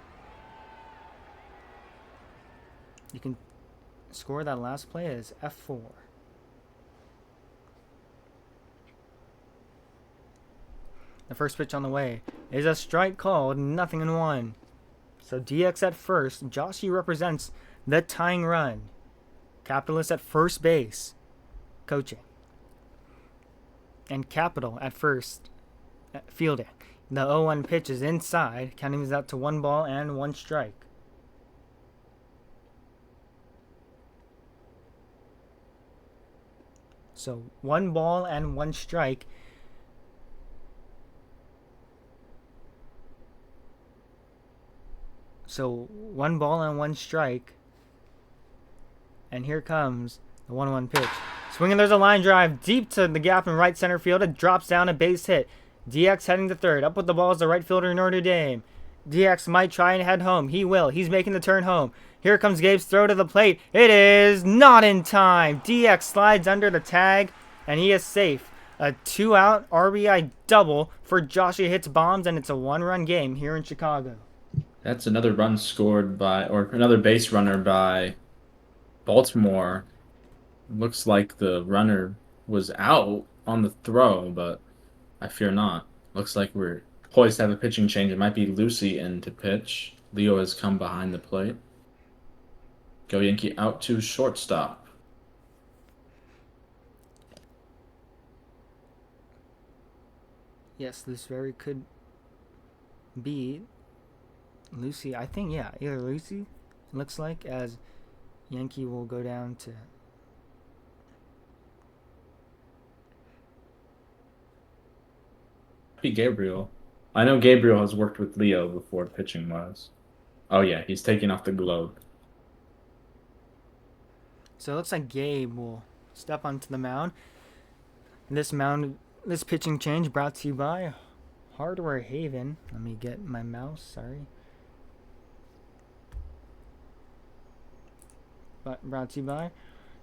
You can score that last play as F4. The first pitch on the way is a strike called, 0-1. So DX at first. Joshi represents the tying run. Capitalist at first base. Coaching. And Capital at first. Fielding. The 0-1 pitch is inside, counting this out to 1 ball and 1 strike. So 1 ball and 1 strike. So 1 ball and 1 strike. And here comes the 1-1 pitch. Swinging, there's a line drive deep to the gap in right center field. It drops down, a base hit. DX heading to third. Up with the ball is the right fielder, Notre Dame. DX might try and head home. He will. He's making the turn home. Here comes Gabe's throw to the plate. It is not in time. DX slides under the tag, and he is safe. A 2-out RBI double for Joshua hits bombs, and it's a 1-run game here in Chicago. That's another run scored by, or another base runner by Baltimore. Looks like the runner was out on the throw, but I fear not. Looks like we're poised to have a pitching change. It might be Lucy in to pitch. Leo has come behind the plate. GoYankee out to shortstop. Yes, this very could be Lucy. I think, yeah, either Lucy, it looks like, as Yankee will go down to... Be Gabriel. I know Gabriel has worked with Leo before pitching wise. Oh yeah, he's taking off the glove. So it looks like Gabe will step onto the mound. This pitching change brought to you by Hardware Haven. Let me get my mouse, sorry. Brought to you by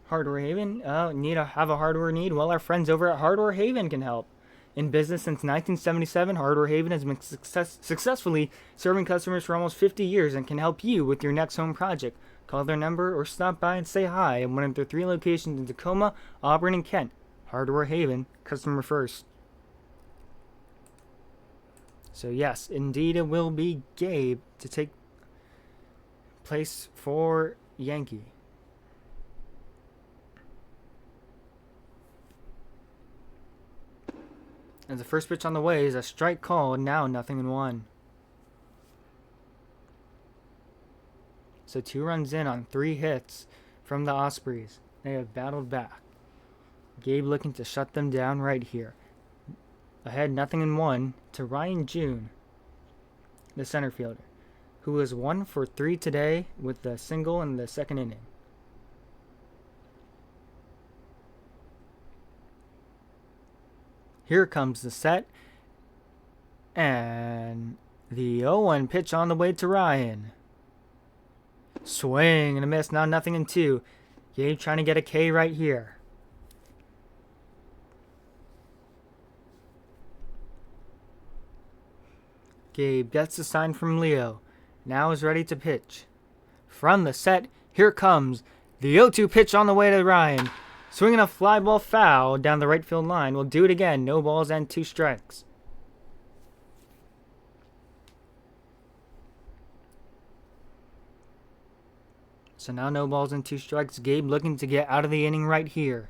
Hardware Haven. Have a hardware need? Well, our friends over at Hardware Haven can help. In business since 1977, Hardware Haven has been successfully serving customers for almost 50 years and can help you with your next home project. Call their number or stop by and say hi at one of their 3 locations in Tacoma, Auburn, and Kent. Hardware Haven, customer first. So yes, indeed it will be Gabe to take place for Yankee. As the first pitch on the way is a strike call, now 0-1. So 2 runs in on 3 hits from the Ospreys. They have battled back. Gabe looking to shut them down right here. Ahead 0-1 to Ryan June, the center fielder, who was 1 for 3 today with the single in the 2nd inning. Here comes the set, And the 0-1 pitch on the way to Ryan. Swing and a miss. Now 0-2. Gabe trying to get a K right here. Gabe gets the sign from Leo. Now is ready to pitch. From the set, here comes the 0-2 pitch on the way to Ryan. Swinging a fly ball foul down the right field line. We'll do it again. No balls and 2 strikes. So now no balls and 2 strikes. Gabe looking to get out of the inning right here.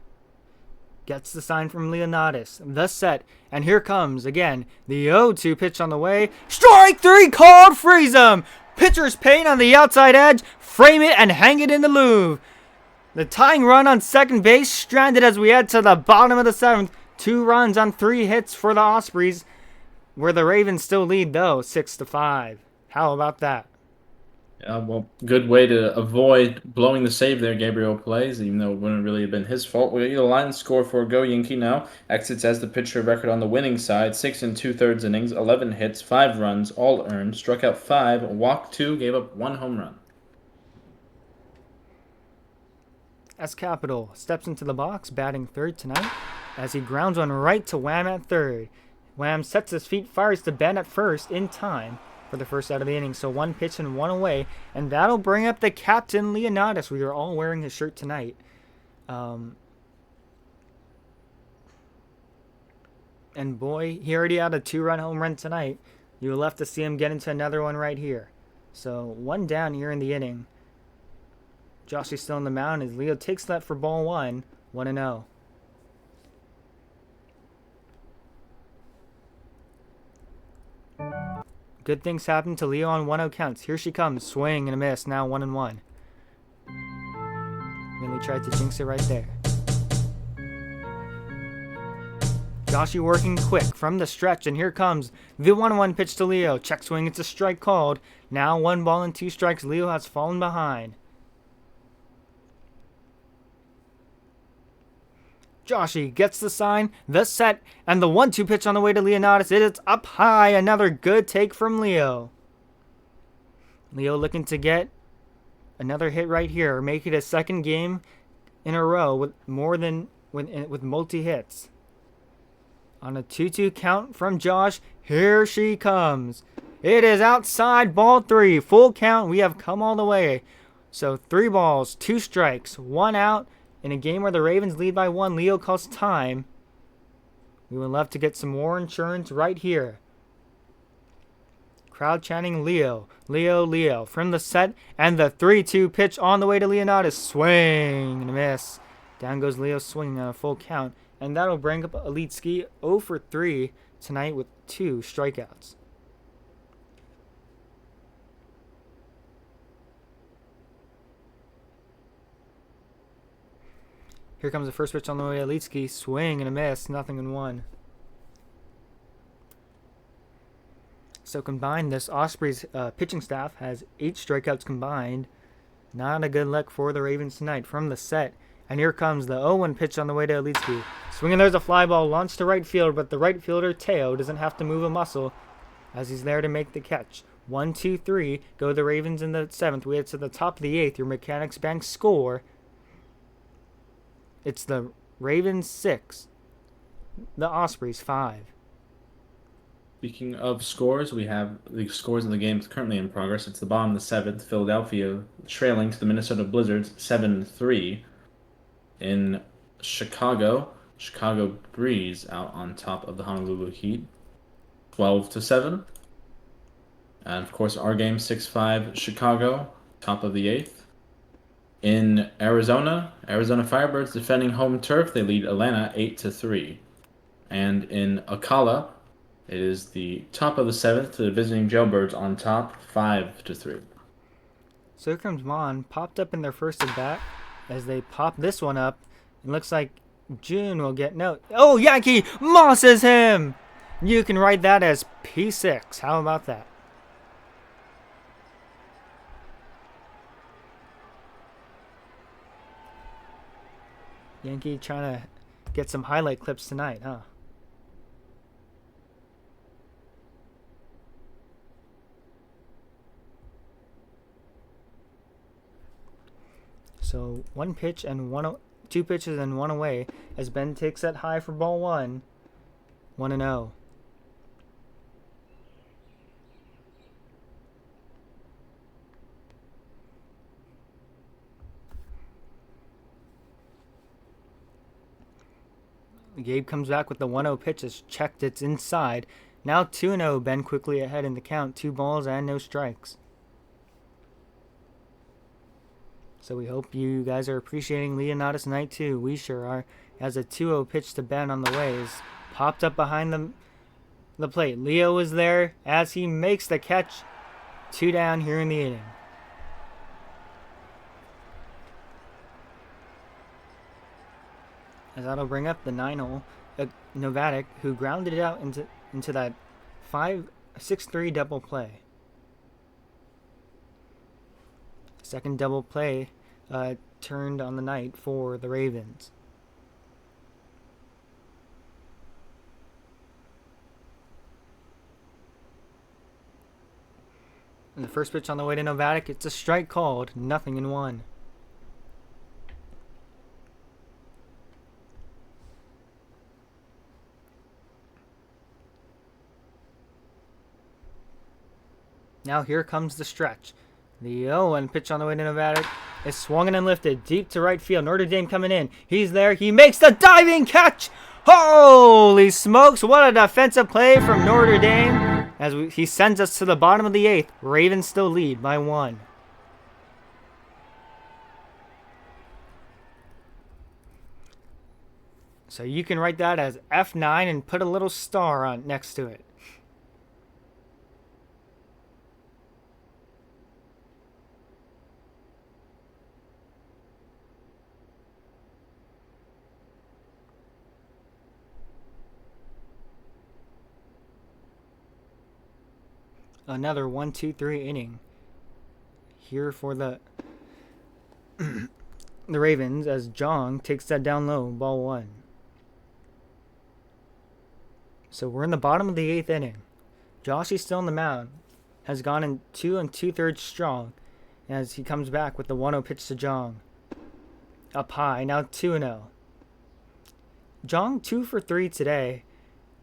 Gets the sign from Leonatus. The set. And here comes, again, the 0-2 pitch on the way. Strike 3 called. Freeze him. Pitcher's paint on the outside edge. Frame it and hang it in the Louvre. The tying run on second base stranded as we head to the bottom of the 7th. 2 runs on 3 hits for the Ospreys, where the Ravens still lead, though, 6-5. How about that? Yeah, well, good way to avoid blowing the save there, Gabriel plays, even though it wouldn't really have been his fault. We get the line score for GoYankee now. Exits as the pitcher record on the winning side, 6 2/3 innings, 11 hits, 5 runs, all earned, struck out 5, walked 2, gave up 1 home run. S Capital steps into the box, batting third tonight, as he grounds one right to Wham at third. Wham sets his feet, fires to Ben at first in time for the first out of the inning. So 1 pitch and 1 away, and that'll bring up the captain, Leonatus. We are all wearing his shirt tonight. And boy, he already had a 2-run home run tonight. You will have to see him get into another one right here. So 1 down here in the inning. Josh is still on the mound as Leo takes that for ball 1, 1-0. Good things happen to Leo on 1-0 counts. Here she comes, swing and a miss, now 1-1. Really tried to jinx it right there. Joshy working quick from the stretch, and here comes the 1-1 pitch to Leo. Check swing, it's a strike called. Now 1 ball and 2 strikes. Leo has fallen behind. Joshy gets the sign, the set, and the 1-2 pitch on the way to Leonatus. It is up high. Another good take from Leo. Leo looking to get another hit right here. Make it a second game in a row with multi-hits. On a 2-2 count from Josh, here she comes. It is outside, ball 3. Full count. We have come all the way. So 3 balls, 2 strikes, 1 out. In a game where the Ravens lead by 1, Leo calls time. We would love to get some more insurance right here. Crowd chanting Leo, Leo, Leo from the set, and the 3-2 pitch on the way to Leonatus. Swing and a miss. Down goes Leo swinging on a full count, and that'll bring up Elitski 0 for 3 tonight with 2 strikeouts. Here comes the first pitch on the way to Elitski. Swing and a miss. 0-1. So combined, this Ospreys pitching staff has 8 strikeouts combined. Not a good luck for the Ravens tonight from the set. And here comes the 0-1 pitch on the way to Elitski. Swinging, there's a fly ball launched to right field, but the right fielder, Teo, doesn't have to move a muscle as he's there to make the catch. 1, 2, 3. Go the Ravens in the 7th. We head to the top of the 8th. Your Mechanics Bank score. It's the Ravens 6, the Ospreys 5. Speaking of scores, we have the scores of the games currently in progress. It's the bottom of the 7th. Philadelphia trailing to the Minnesota Blizzards 7-3. In Chicago, Chicago Breeze out on top of the Honolulu Heat 12-7. And of course, our game 6-5 Chicago, top of the 8th. In Arizona, Arizona Firebirds defending home turf. They lead Atlanta 8-3. And in Ocala, it is the top of the 7th to the visiting Jailbirds on top 5-3. So here comes Mon, popped up in their first at bat. As they pop this one up, it looks like June will get no. Oh, Yankee mosses him. You can write that as P6. How about that? Yankee trying to get some highlight clips tonight, huh? So one pitch and two pitches and one away as Ben takes that high for ball one. 1-0. Gabe comes back with the 1-0 pitch. It's checked. It's inside. Now 2-0. Ben quickly ahead in the count. 2 balls and no strikes. So we hope you guys are appreciating Leonatus night 2. We sure are. As a 2-0 pitch to Ben on the way is popped up behind the plate. Leo is there as he makes the catch. 2 down here in the inning. As that'll bring up the 9-hole Novatic, who grounded it out into that 6-3 double play. Second double play turned on the night for the Ravens. And the first pitch on the way to Novatic, it's a strike called, 0-1. Now here comes the stretch. The 0-1 pitch on the way to Novatic is swung and lifted deep to right field. Notre Dame coming in. He's there. He makes the diving catch. Holy smokes. What a defensive play from Notre Dame. As he sends us to the bottom of the 8th. Ravens still lead by 1. So you can write that as F9 and put a little star on next to it. Another 1-2-3 inning here for the Ravens as Jong takes that down low, ball 1. So we're in the bottom of the 8th inning. Joshy's still on the mound, has gone in 2 2/3 strong as he comes back with the 1-0 pitch to Jong. Up high, now 2-0. Jong 2 for 3 today,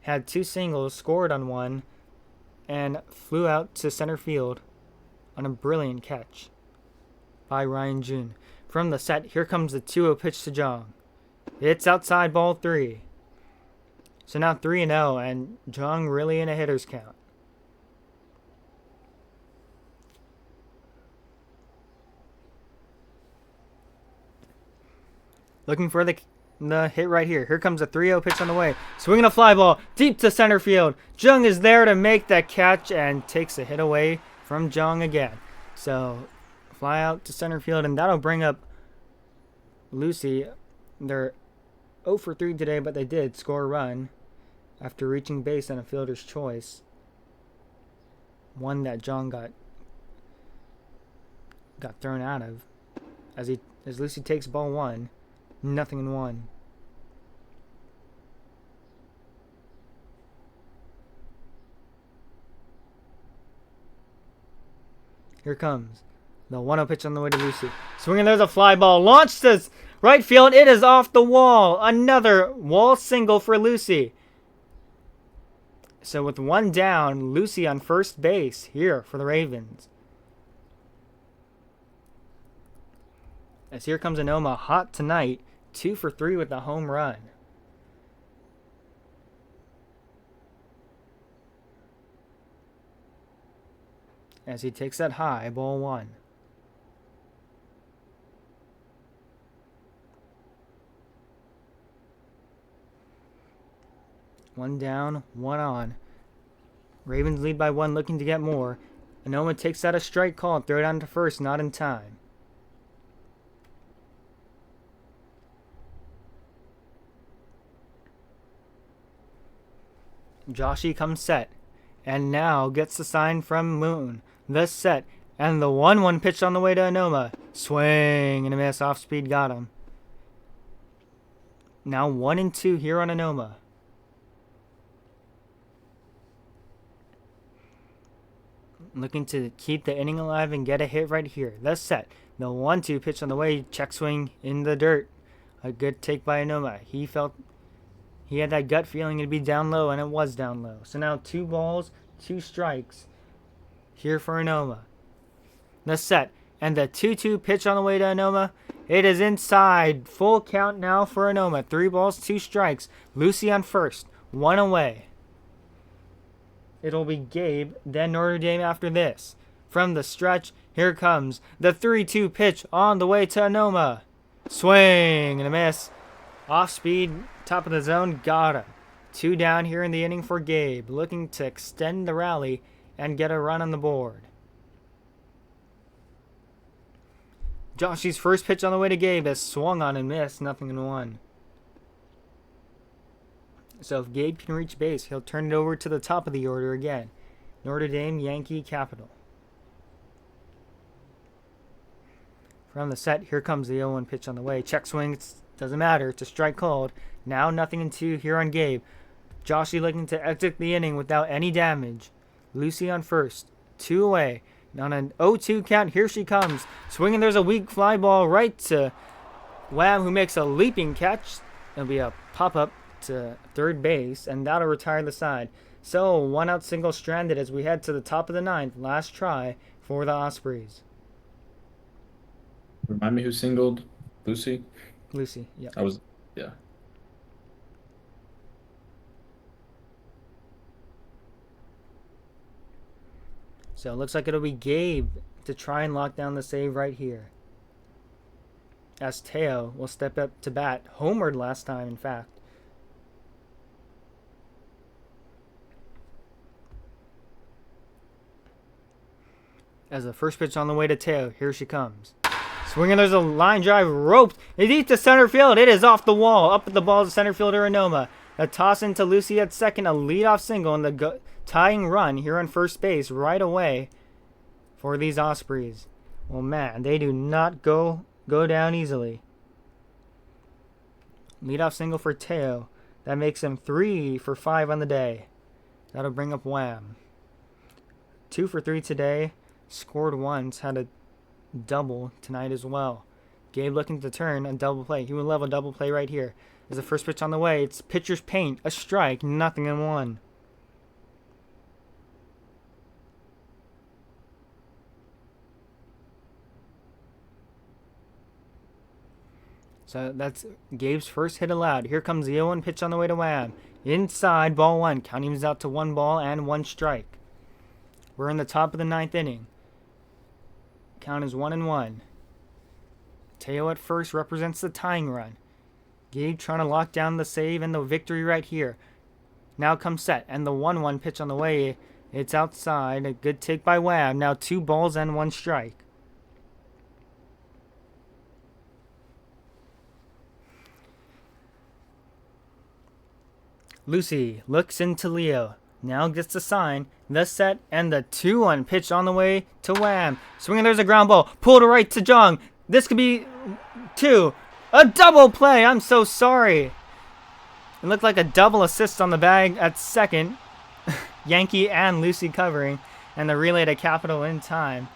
had 2 singles, scored on 1, and flew out to center field on a brilliant catch by Ryan June. From the set, here comes the 2-0 pitch to Jong. It's outside, ball 3. So now 3-0, and Jong really in a hitter's count. Looking for the hit right here. Here comes a 3-0 pitch on the way. Swinging a fly ball deep to center field. Jung is there to make that catch and takes a hit away from Jung again. So fly out to center field, and that'll bring up Lucy. They're 0 for 3 today, but they did score a run after reaching base on a fielder's choice. One that Jung got thrown out of as Lucy takes ball 1. 0-1. Here comes the 1-0 pitch on the way to Lucy. Swinging, there's a fly ball. Launched to right field. It is off the wall. Another wall single for Lucy. So with 1 down, Lucy on first base here for the Ravens. As here comes Anoma, hot tonight. 2 for 3 with a home run. As he takes that high, ball 1. One down, 1 on. Ravens lead by 1, looking to get more. Anoma takes out a strike call, throw it down to first, not in time. Joshy comes set, and now gets the sign from Moon. The set, and the 1-1 pitch on the way to Anoma. Swing and a miss, off speed got him. Now 1-2 here on Anoma. Looking to keep the inning alive and get a hit right here. The set, The 1-2 pitch on the way, check swing in the dirt. A good take by Anoma. He had that gut feeling it'd be down low, and it was down low. So now 2 balls, 2 strikes here for Anoma. The set. And the 2-2 pitch on the way to Anoma. It is inside. Full count now for Anoma. 3 balls, 2 strikes. Lucy on first. 1 away. It'll be Gabe, then Notre Dame after this. From the stretch, here comes the 3-2 pitch on the way to Anoma. Swing and a miss. Off speed, top of the zone, got him. 2 down here in the inning for Gabe, looking to extend the rally and get a run on the board. Joshy's first pitch on the way to Gabe is swung on and missed, 0-1. So if Gabe can reach base, he'll turn it over to the top of the order again. Notre Dame, Yankee, Capital. From the set, here comes the 0-1 pitch on the way. Check swing, doesn't matter, it's a strike called. Now 0-2 here on Gabe. Joshy looking to exit the inning without any damage. Lucy on first, 2 away. On an 0-2 count, here she comes. Swinging, there's a weak fly ball right to Wham, who makes a leaping catch. It'll be a pop-up to third base, and that'll retire the side. So, 1 out single stranded as we head to the top of the 9th. Last try for the Ospreys. Remind me who singled Lucy? Lucy, yeah. Yeah. So it looks like it'll be Gabe to try and lock down the save right here. As Teo will step up to bat. Homered last time, in fact. As the first pitch on the way to Teo, here she comes. Swinging, there's a line drive roped. It eats to center field. It is off the wall. Up at the ball to center fielder Anoma. A toss into Lucy at second. A leadoff single and the tying run here on first base right away for these Ospreys. Well, man, they do not go down easily. Leadoff single for Teo. That makes him 3 for 5 on the day. That'll bring up Wham. 2 for 3 today. Scored once. Had a double tonight as well. Gabe looking to turn a double play. He would love a double play right here. As the first pitch on the way, it's pitcher's paint. A strike. 0-1. So that's Gabe's first hit allowed. Here comes the 0-1 pitch on the way to Wham. Inside, ball 1. Counting is out to 1 ball and 1 strike. We're in the top of the 9th inning. Count is 1-1. Teo at first represents the tying run. Gabe trying to lock down the save and the victory right here. Now comes set, and the 1-1 pitch on the way. It's outside. A good take by Wham. Now 2 balls and 1 strike. Lucy looks into Leo. Now gets the sign, the set, and the 2-1 pitch on the way to Wham. Swinging, there's a ground ball. Pulled right to Jung. This could be 2. A double play. I'm so sorry. It looked like a double assist on the bag at second. Yankee and Lucy covering. And the relay to Capital in time.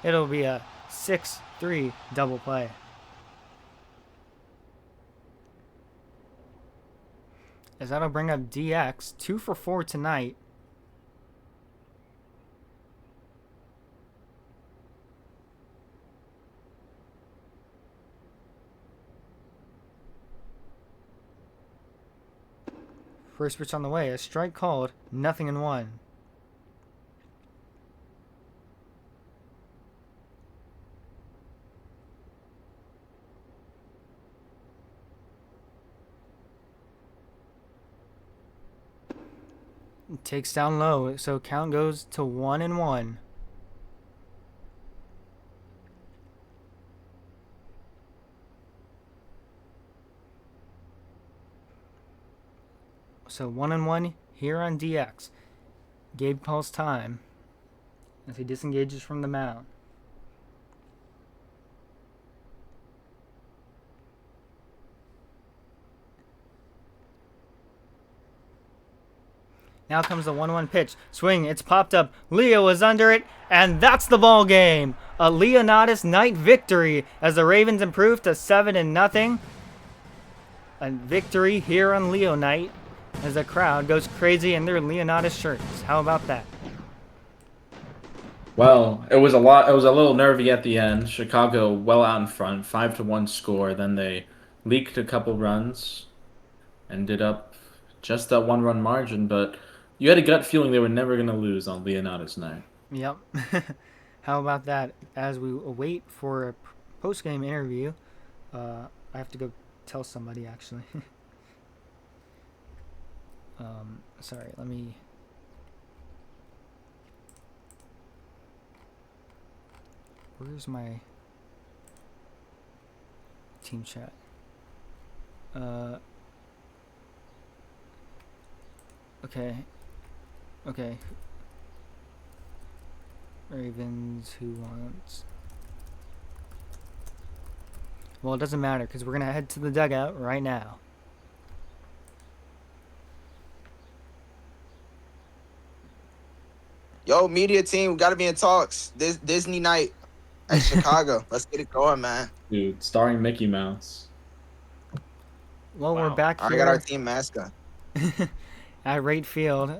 It'll be a 6-3 double play. As that'll bring up DX. 2 for 4 tonight. First pitch on the way. A strike called. 0-1. Takes down low, so count goes to 1-1. So 1-1 here on DX. Gabe calls time as he disengages from the mound. Now comes the 1-1 pitch. Swing, it's popped up. Leo is under it, and that's the ball game. A Leonatus night victory as the Ravens improve to 7-0. A victory here on Leo night as the crowd goes crazy in their Leonatus shirts. How about that? Well, it was a lot. It was a little nervy at the end. Chicago well out in front, 5-1 score. Then they leaked a couple runs, ended up just that 1 run margin. But you had a gut feeling they were never gonna lose on Leonardo's night. Yep. How about that? As we wait for a post game interview, I have to go tell somebody actually. Sorry, let me. Where's my team chat? Okay. Okay. Ravens, who wants? Well, it doesn't matter because we're going to head to the dugout right now. Yo, media team, we gotta be in talks. This Disney night at Chicago. Let's get it going, man. Dude, starring Mickey Mouse. Well, we're Wow. back I got our here team mascot. at right field.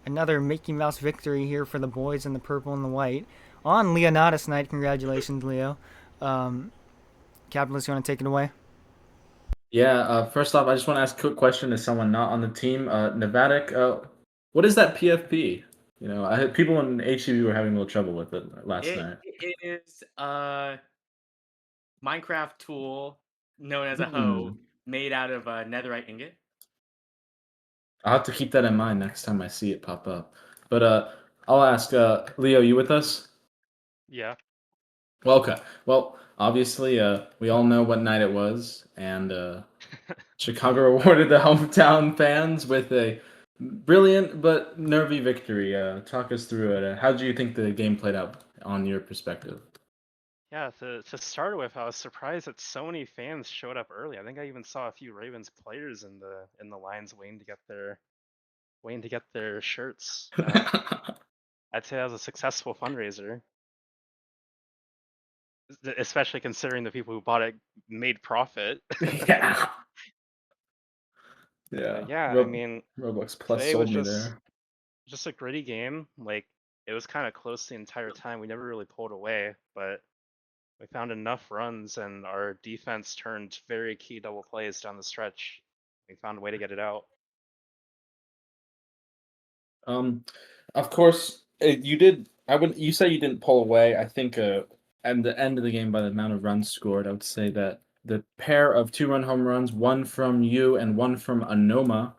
Another Mickey Mouse victory here for the boys in the purple and the white on Leonatus night. Congratulations, Leo. Capitalist, you want to take it away? Yeah. First off, I just want to ask a quick question to someone not on the team. Nevadic, what is that PFP? You know, I had people in HCV were having a little trouble with it last night. It is a Minecraft tool known as a hoe Hmm. made out of netherite ingot. I'll have to keep that in mind next time I see it pop up. But I'll ask Leo, you with us? Yeah. Well, okay. Well, obviously, we all know what night it was, and Chicago rewarded the hometown fans with a brilliant but nervy victory. Talk us through it. How do you think the game played out on your perspective? Yeah, to start with, I was surprised that so many fans showed up early. I think I even saw a few Ravens players in the lines waiting to get their shirts. I'd say that was a successful fundraiser, especially considering the people who bought it made profit. Yeah. Yeah. Yeah, I mean, Roblox Plus today was sold me there. just a gritty game. Like it was kind of close the entire time. We never really pulled away, but we found enough runs, and our defense turned very key double plays down the stretch. We found a way to get it out. Um, of course, you did. I would. You say you didn't pull away. I think. At the end of the game, by the amount of runs scored, I would say that the pair of 2 run home runs, one from you and one from Anoma,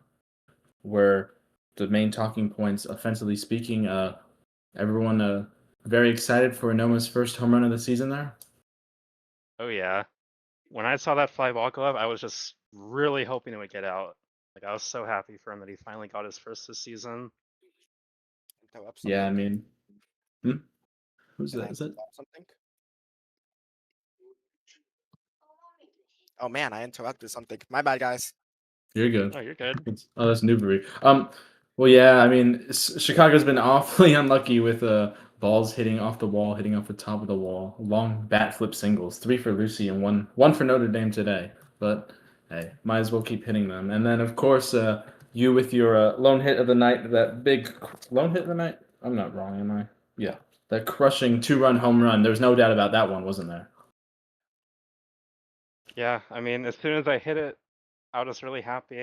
were the main talking points. Offensively speaking, everyone very excited for Anoma's first home run of the season there. Oh yeah. When I saw that fly ball go up, I was just really hoping it would get out. Like I was so happy for him that he finally got his first this season. Interrupt Yeah, I something? mean, hmm? Who's Can I that? Is that? interrupt something? Oh man, I interrupted something. My bad, guys. You're good. Oh, you're good. Oh, that's Newbury. Well, yeah, I mean, Chicago's been awfully unlucky with balls hitting off the wall, hitting off the top of the wall. Long bat flip singles, 3 for Lucy and one for Notre Dame today. But hey, might as well keep hitting them. And then of course, you with your lone hit of the night, that big lone hit of the night. I'm not wrong, am I? Yeah, that crushing 2 run home run. There's no doubt about that one, wasn't there? Yeah, I mean, as soon as I hit it, I was really happy.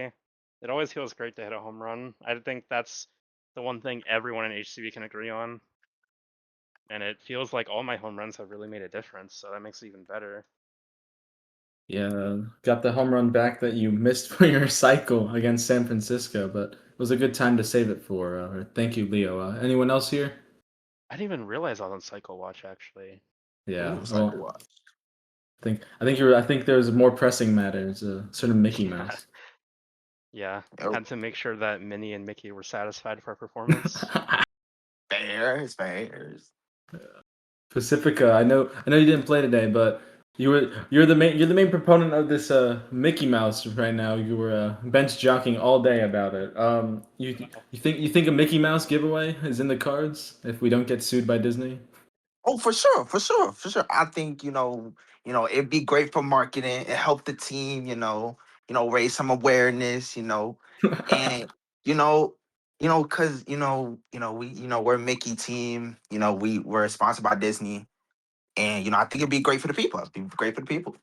It always feels great to hit a home run. I think that's the one thing everyone in HCB can agree on. And it feels like all my home runs have really made a difference, so that makes it even better. Yeah, got the home run back that you missed for your cycle against San Francisco, but it was a good time to save it for. Thank you, Leo. Anyone else here? I didn't even realize I was on Cycle Watch actually. Yeah. Ooh, cycle Well, watch. I think there's more pressing matters. Certain Mickey Yeah, Mouse. yeah. Oh, Had to make sure that Minnie and Mickey were satisfied for our performance. bears. Pacifica. I know you didn't play today, but You're the main proponent of this Mickey Mouse right now. You were bench jockeying all day about it. You think a Mickey Mouse giveaway is in the cards if we don't get sued by Disney? Oh, for sure, for sure, for sure. I think it'd be great for marketing. It help the team. Raise some awareness. And you know, cause we're a Mickey team. We're sponsored by Disney, and I think it'd be great for the people. It'd be great for the people.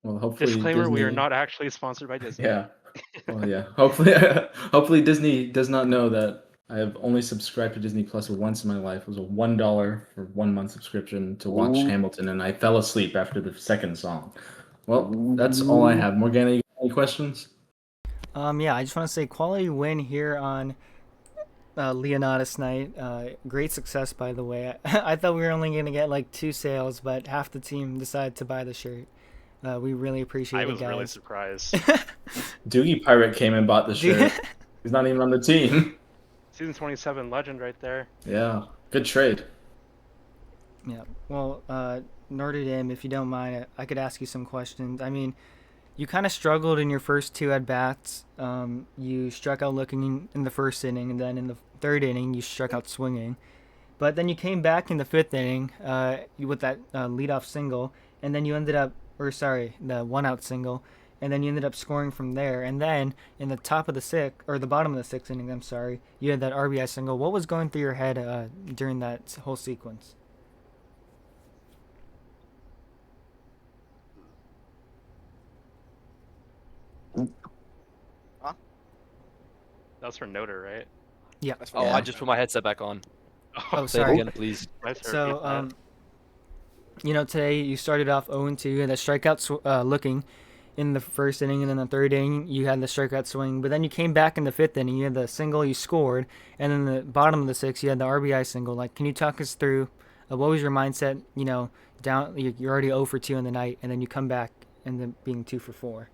Well, hopefully Disclaimer: we are Disney. not actually sponsored by Disney. Yeah. Well, yeah. Hopefully Disney does not know that I have only subscribed to Disney Plus once in my life. It was a $1 for 1 month subscription to watch Ooh. Hamilton, and I fell asleep after the second song. Well, that's all I have. Morgana, you got any questions? Yeah, I just want to say quality win here on Leonatus night. Great success, by the way. I thought we were only going to get like 2 sales, but half the team decided to buy the shirt. We really appreciate I it, was guys. really surprised. Doogie Pirate came and bought the shirt. He's not even on the team. Season 27 legend right there. Yeah, good trade. Yeah. Well, Notre Dame, if you don't mind, I could ask you some questions. I mean, you kind of struggled in your first 2 at bats. You struck out looking in the first inning, and then in the third inning, you struck out swinging. But then you came back in the 5th inning with that leadoff single, and then you ended up, the 1-out single, and then you ended up scoring from there. And then in the top of the 6th, or the bottom of the 6th inning, you had that RBI single. What was going through your head during that whole sequence? That's for Noter, right? Yeah. Oh, Yeah. I just put my headset back on. Oh, Say it sorry. again, please. Nice to So, repeat that. today you started off 0-2, you had the strikeout looking in the first inning, and then the third inning you had the strikeout swing. But then you came back in the 5th inning, you had the single, you scored, and then the bottom of the 6th you had the RBI single. Like, can you talk us through what was your mindset? Down, you're already 0 for 2 in the night, and then you come back and then being 2 for 4.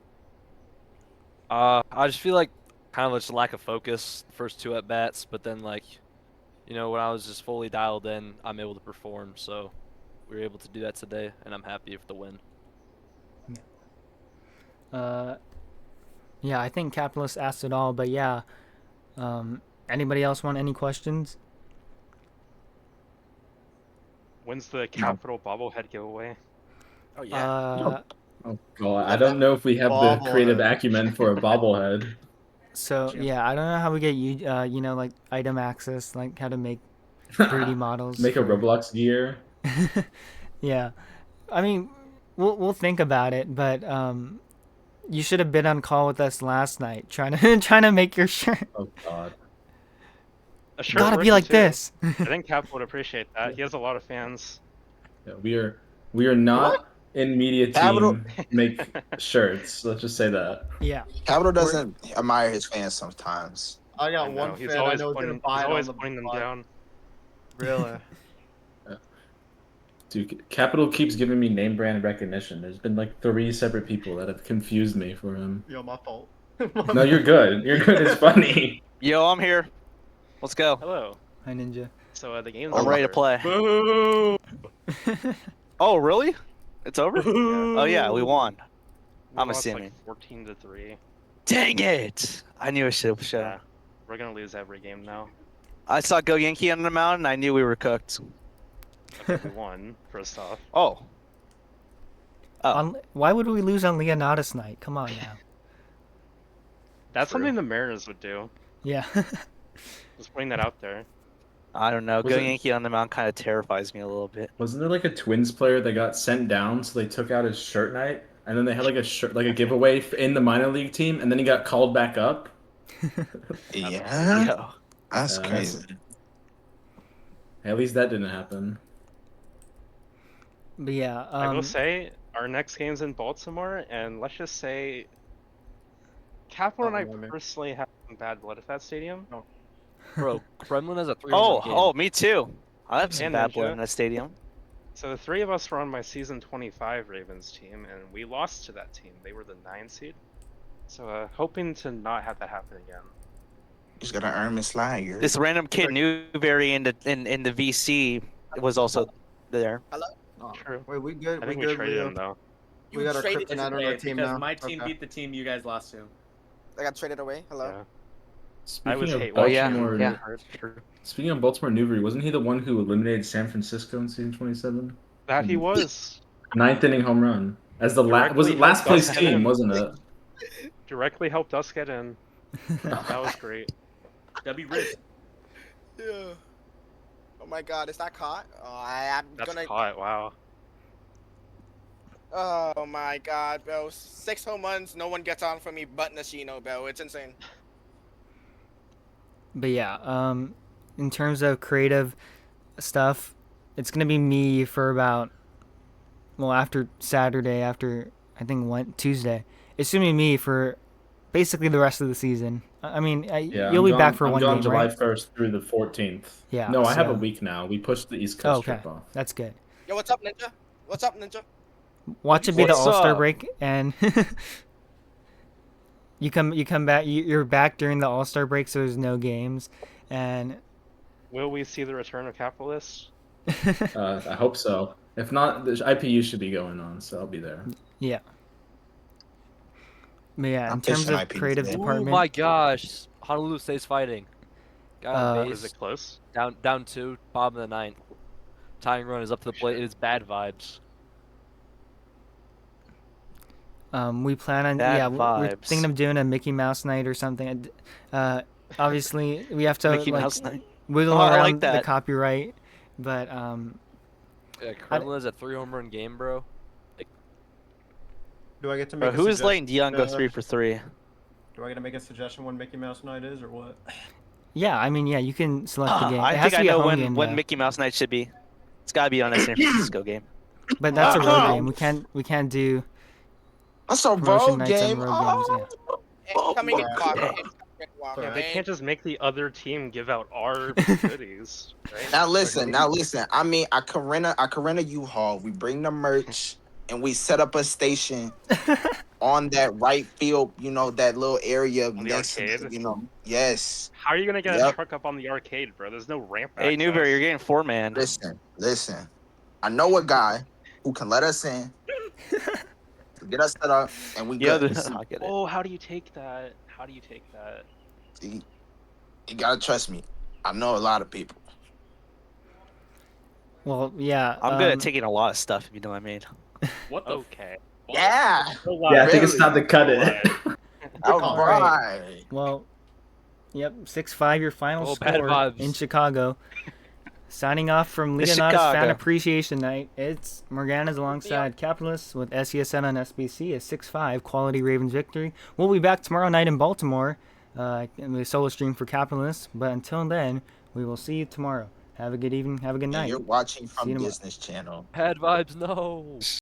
I just feel like kind of just lack of focus first 2 at bats, but then when I was just fully dialed in, I'm able to perform. So we were able to do that today, and I'm happy with the win. Yeah, I think Capitalist asked it all, but yeah. Anybody else want any questions? When's the Capital bobblehead giveaway? Oh yeah. Oh god, I don't know if we have the creative acumen for a bobblehead. So yeah, I don't know how we get you, like item access, like how to make 3D models. Make a Roblox gear. Yeah, I mean, we'll think about it, but you should have been on call with us last night, trying to make your shirt. Oh god. A shirt Gotta be working like too. this. I think Cap would appreciate that. He has a lot of fans. Yeah, we are not in media Capital- team make shirts. Let's just say that. Yeah. Capital doesn't admire his fans sometimes. I I got know, one he's fan I always know is gonna pointing, buy he's it always on the pointing them pod. down. Really? Dude, Capital keeps giving me name brand recognition. There's been like 3 separate people that have confused me for him. Yo, my fault. No, you're good. You're good. It's funny. Yo, I'm here. Let's go. Hello. Hi, Ninja. So the game's I'm ready to over. play. Boo! Oh, really? It's over? Oh yeah, we won. We I'm lost, assuming. like 14-3. Dang it! I knew I should have Yeah, we're gonna lose every game now. I saw GoYankee on the mound, and I knew we were cooked. Okay, we won first off. Oh. Why would we lose on Leonatus night? Come on now. That's True. something the Mariners would do. Yeah. Just putting that out there. I don't know. Was it- GoYankee on the mound kind of terrifies me a little bit. Wasn't there like a Twins player that got sent down, so they took out his shirt night, and then they had like a shirt, like a giveaway in the minor league team, and then he got called back up? Yeah, Yo. that's Yeah, crazy. At least that didn't happen. But yeah. I will say our next game's in Baltimore, and let's just say, Capital and I personally have some bad blood at that stadium. Bro, Kremlin has a 3-1 game. Oh, me too. I have some And bad Ninja. blood in that stadium. So the 3 of us were on my season 25 Ravens team, and we lost to that team. They were the 9 seed. So hoping to not have that happen again. He's gonna earn his slide. This random kid Newberry in the VC was also there. Oh, True. wait, we good? I We think we good, traded Leo? him though. We got our traded kryptonite on our Right, team because now. my team Okay. beat the team you guys lost to. I got traded away. Hello. Yeah. I Speaking was of hate Oh, yeah, Baltimore, yeah. True. speaking of Baltimore Newbury, wasn't he the one who eliminated San Francisco in season 27? That he was. Ninth inning home run as the was Directly it last helped us place get team, in. wasn't it? Directly helped us get in. That was great. W Riz. Yeah. Oh my God, is that caught? Oh, I'm That's gonna. caught. Wow. Oh my God, bro. 6 home runs. No one gets on for me but Nashino, bro. It's insane. But yeah, in terms of creative stuff, it's gonna be me for about, well, after Saturday, after I think Tuesday. It's gonna be me for basically the rest of the season. I mean, Yeah, you'll be back for I'm one gone game, July right? 1st through the 14th. Yeah, No, I have a so- week now. We pushed the East Oh, Coast okay, trip off. that's good. Yo, what's up, Ninja? What's up, Ninja? Watch it be the What's All-Star up? break, and you come back. You're back during the All-Star break, so there's no games, and Will we see the return of capitalists? I hope so. If not, the IPU should be going on, so I'll be there. yeah. But yeah, in I'm terms pushing of IP creative today. Oh department, my gosh, Honolulu stays fighting. Got on Was base, it close? down 2, bottom of the 9th. Tying run is up to the plate. It is bad vibes. we plan on Bad we're vibes. thinking of doing a Mickey Mouse night or something. Obviously, we have to Mickey like Mouse night. wiggle Oh, I around like the that. copyright, but Yeah, Kremlin's a 3 home run game, bro. Do I get to Bro, make who a is letting Dion go suggestion? 3 for 3? Do I get to make a suggestion when Mickey Mouse night is, or what? yeah, I mean, yeah, you can select the game. I It has think to I be a know home game, when though. Mickey Mouse night should be. It's gotta be on a San Francisco game. But that's a road Uh-huh. game. We can't do That's a promotion road nights on game. road games. Yeah. Incoming Alright. walk. Dang. Incoming walk. Alright. They man. can't just make the other team give out our goodies, right? Now listen. I mean, I can rent a U-Haul. We bring the merch and we set up a station on that right field. You know, that little area On the next to arcade? Yes. How are you gonna get a Yep. truck up on the arcade, bro? There's no ramp Hey, Newberry, access. you're getting 4-man. Listen. I know a guy who can let us in, to get us set up, and we Yeah, good. I get it. Oh, how do you take that? How do you take that? See, you gotta trust me. I know a lot of people. Well, yeah. I'm good at taking a lot of stuff, if you know what I mean. What the Okay. Yeah. Yeah, I think it's time to cut it. All All right. Well, yep, 6-5 your final Oh, bad score vibes. in Chicago. Signing off from The Leonatus Fan Chicago. Appreciation Night. It's Morgana's alongside Capitalists with SESN on SBC, a 6-5 quality Ravens victory. We'll be back tomorrow night in Baltimore in the solo stream for Capitalists. But until then, we will see you tomorrow. Have a good evening. Have a good And night. you're watching See from you tomorrow. Business Channel. Bad vibes, no.